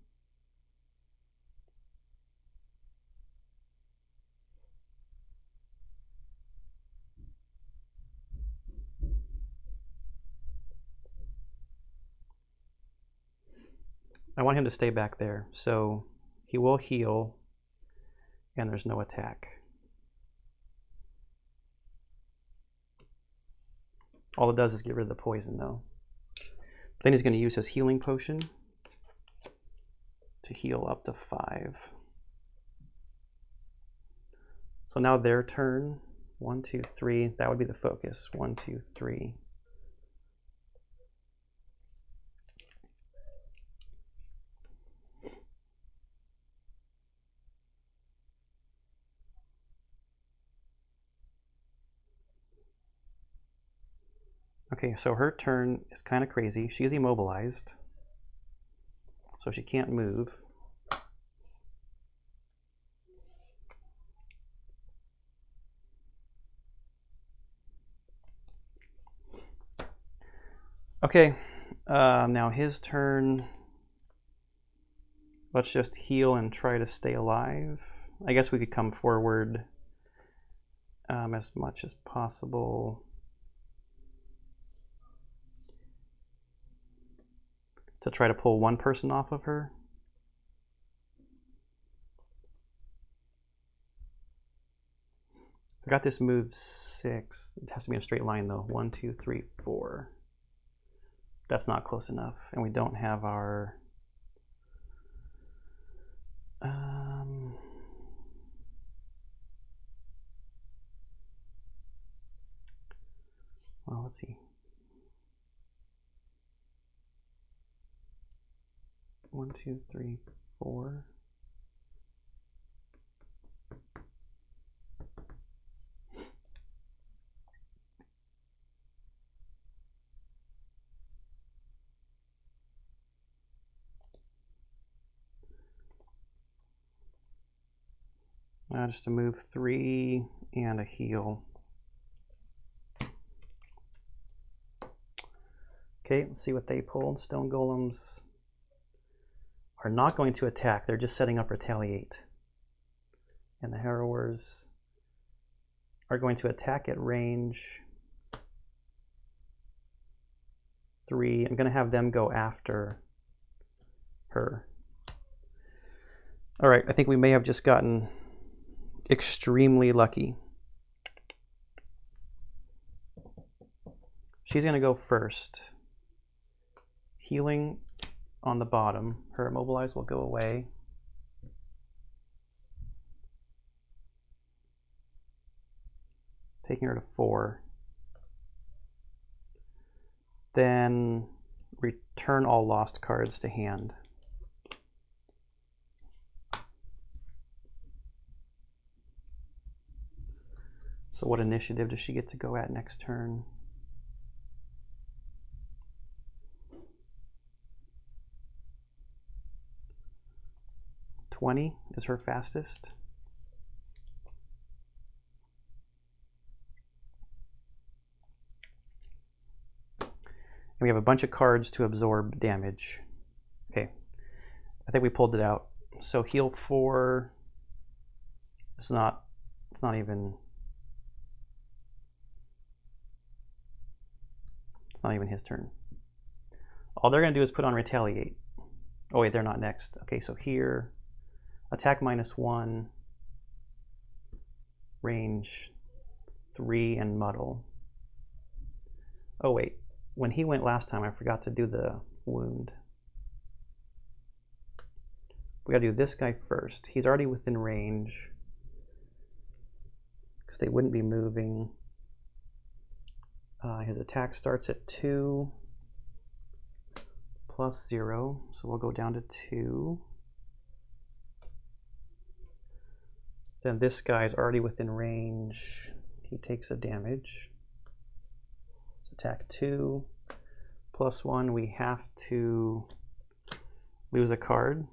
I want him to stay back there, so he will heal, and there's no attack. All it does is get rid of the poison, though. Then he's going to use his healing potion to heal up to 5. So now their turn. 1, 2, 3. That would be the focus. 1, 2, 3. Okay, so her turn is kind of crazy. She is immobilized, so she can't move. Okay, now his turn. Let's just heal and try to stay alive. I guess we could come forward as much as possible. To try to pull 1 person off of her. I got this move 6. It has to be in a straight line though. 1, 2, 3, 4. That's not close enough, and we don't have our. Well, let's see. 1, 2, 3, 4. Just to move 3 and a heal. Okay, let's see what they pulled. Stone golems are not going to attack. They're just setting up retaliate. And the harrowers are going to attack at range 3. I'm going to have them go after her. All right, I think we may have just gotten extremely lucky. She's going to go first. Healing on the bottom. Her immobilize will go away. Taking her to 4. Then return all lost cards to hand. So what initiative does she get to go at next turn? "20 is her fastest. And we have a bunch of cards to absorb damage. Okay, I think we pulled it out. So heal 4. It's not even his turn. All they're going to do is put on retaliate. Oh wait, they're not next. Okay, so here, attack -1, range 3, and muddle. Oh wait, when he went last time, I forgot to do the wound. We gotta do this guy first. He's already within range because they wouldn't be moving. His attack starts at 2 plus 0, so we'll go down to 2. Then this guy's already within range. He takes a damage. So attack 2 plus 1. We have to lose a card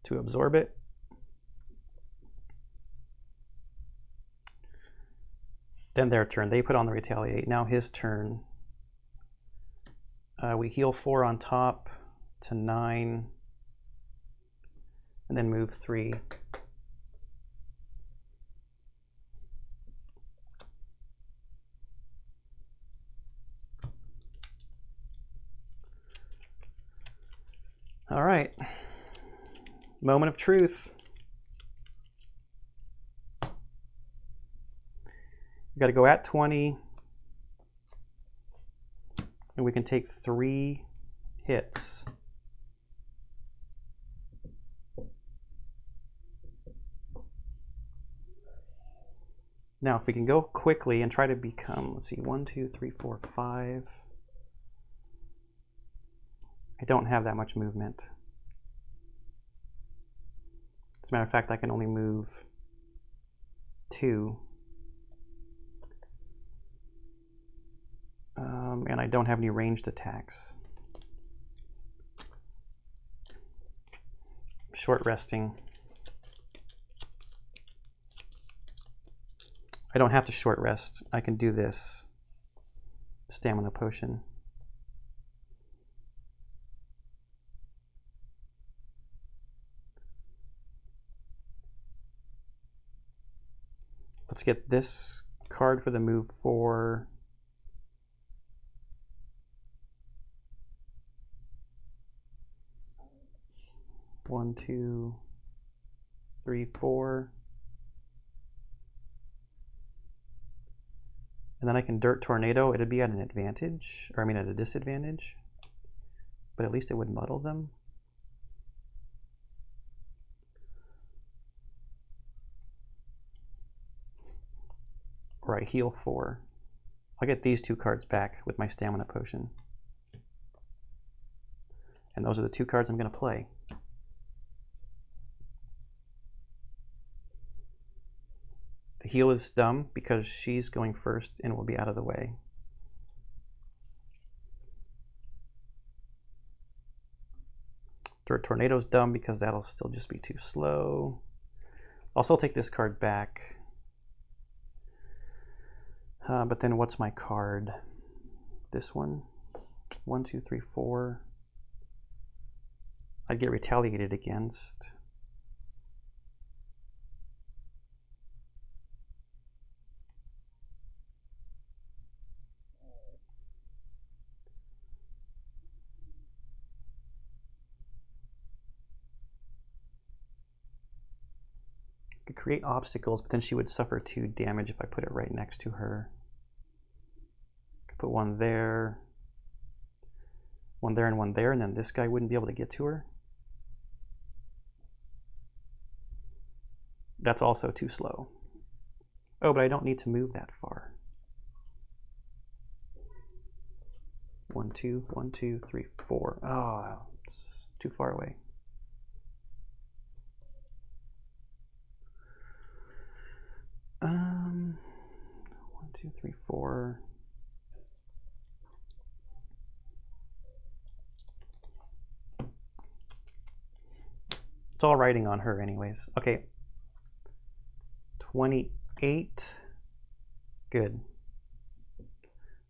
to absorb it. Then their turn. They put on the retaliate. Now his turn. We heal 4 on top to 9. And then move 3. All right. Moment of truth. We've got to go at 20. And we can take 3 hits. Now, if we can go quickly and try to become, let's see, 1, 2, 3, 4, 5. I don't have that much movement. As a matter of fact, I can only move 2. And I don't have any ranged attacks. Short resting. I don't have to short rest. I can do this stamina potion. Let's get this card for the move 4. One, 2, 3, 4. And then I can Dirt Tornado. It'd be at an advantage, or I mean at a disadvantage, but at least it would muddle them. Or I heal 4. I'll get these 2 cards back with my stamina potion. And those are the 2 cards I'm going to play. The heal is dumb because she's going first and will be out of the way. Dirt Tornado's dumb because that'll still just be too slow. Also take this card back. But then what's my card? This one. 1, 2, 3, 4. I'd get retaliated against. Could create obstacles, but then she would suffer 2 damage if I put it right next to her. Could put 1 there, 1 there, and 1 there, and then this guy wouldn't be able to get to her. That's also too slow. Oh, but I don't need to move that far. 1, 2, 1, 2, 3, 4. Oh, it's too far away. One, 2, 3, 4. It's all writing on her anyways. Okay. 28. Good.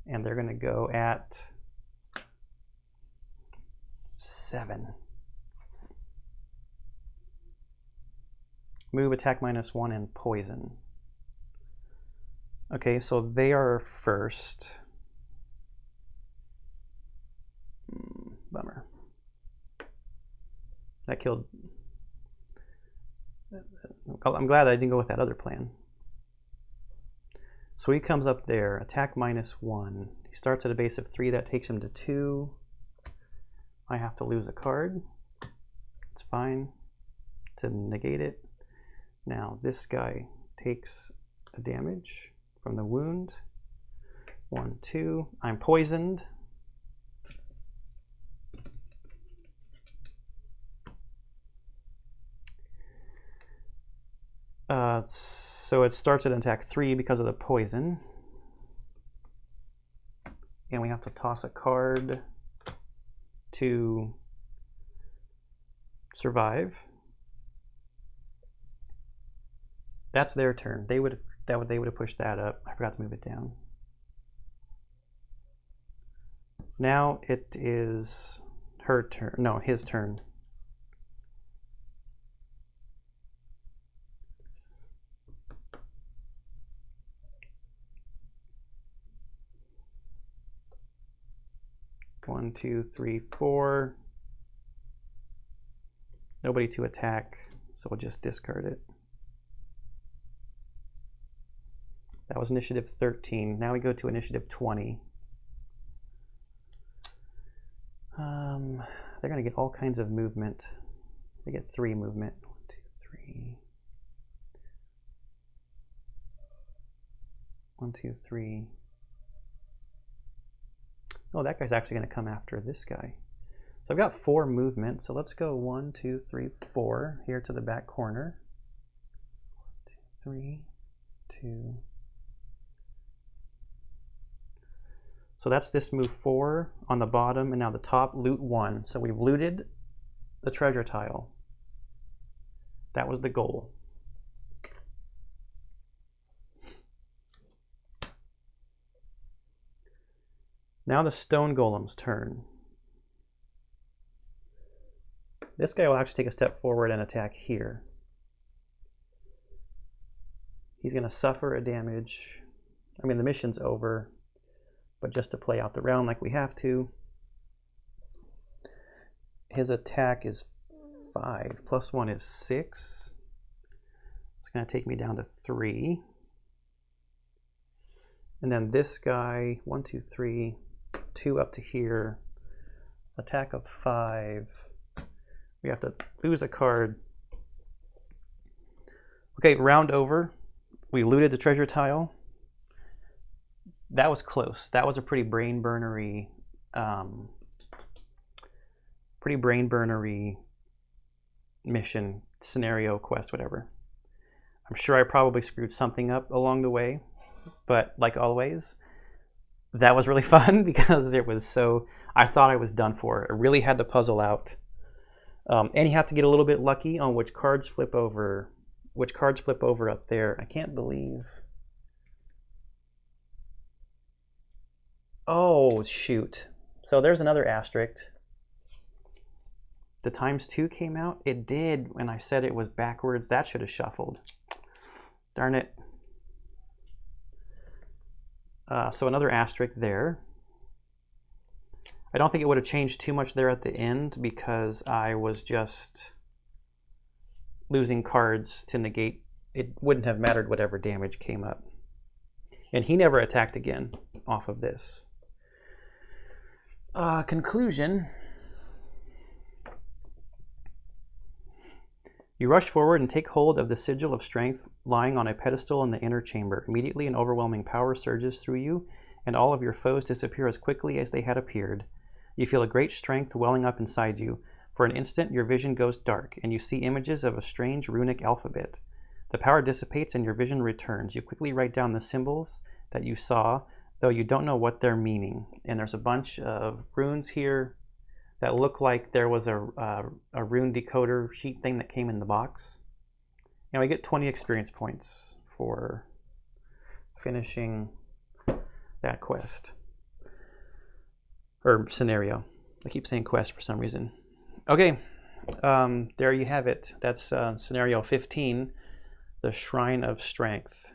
And they're going to go at 7. Move, attack -1, and poison. Okay, so they are first. Bummer. That killed. I'm glad I didn't go with that other plan. So he comes up there, attack -1. He starts at a base of 3, that takes him to 2. I have to lose a card. It's fine to negate it. Now this guy takes a damage from the wound. 1, 2. I'm poisoned. So it starts at attack 3 because of the poison. And we have to toss a card to survive. That's their turn. They would have pushed that up. I forgot to move it down. Now it is her turn. No, his turn. One, 2, 3, 4. Nobody to attack, so we'll just discard it. That was initiative 13. Now we go to initiative 20. They're going to get all kinds of movement. They get 3 movement. 1, 2, 3. 1, 2, 3. Oh, that guy's actually going to come after this guy. So I've got 4 movement. So let's go 1, 2, 3, 4 here to the back corner. 1, 2, 3, 2. So that's this move 4 on the bottom, and now the top, loot 1. So we've looted the treasure tile. That was the goal. Now the stone golem's turn. This guy will actually take a step forward and attack here. He's going to suffer a damage. I mean, the mission's over, but just to play out the round like we have to. His attack is 5, +1 is 6. It's going to take me down to 3. And then this guy, 1, 2, 3, 2 up to here, attack of 5. We have to lose a card. Okay, round over. We looted the treasure tile. That was close. That was a pretty brain burnery mission, scenario, quest, whatever. I'm sure I probably screwed something up along the way, but like always, that was really fun because it was so, I thought I was done for. I really had to puzzle out. And you have to get a little bit lucky on which cards flip over up there. I can't believe. Oh, shoot. So there's another asterisk. The ×2 came out? It did when I said it was backwards. That should have shuffled. Darn it. So another asterisk there. I don't think it would have changed too much there at the end because I was just losing cards to negate. It wouldn't have mattered whatever damage came up. And he never attacked again off of this. Conclusion. You rush forward and take hold of the sigil of strength lying on a pedestal in the inner chamber. Immediately an overwhelming power surges through you, and all of your foes disappear as quickly as they had appeared. You feel a great strength welling up inside you. For an instant, your vision goes dark, and you see images of a strange runic alphabet. The power dissipates and your vision returns. You quickly write down the symbols that you saw, though you don't know what they're meaning. And there's a bunch of runes here that look like there was a rune decoder sheet thing that came in the box. And we get 20 experience points for finishing that quest. Or scenario. I keep saying quest for some reason. Okay, there you have it. That's scenario 15, the Shrine of Strength.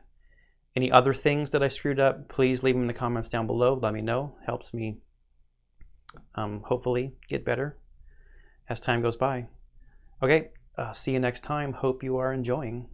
Any other things that I screwed up, please leave them in the comments down below. Let me know. Helps me hopefully get better as time goes by. Okay, see you next time. Hope you are enjoying.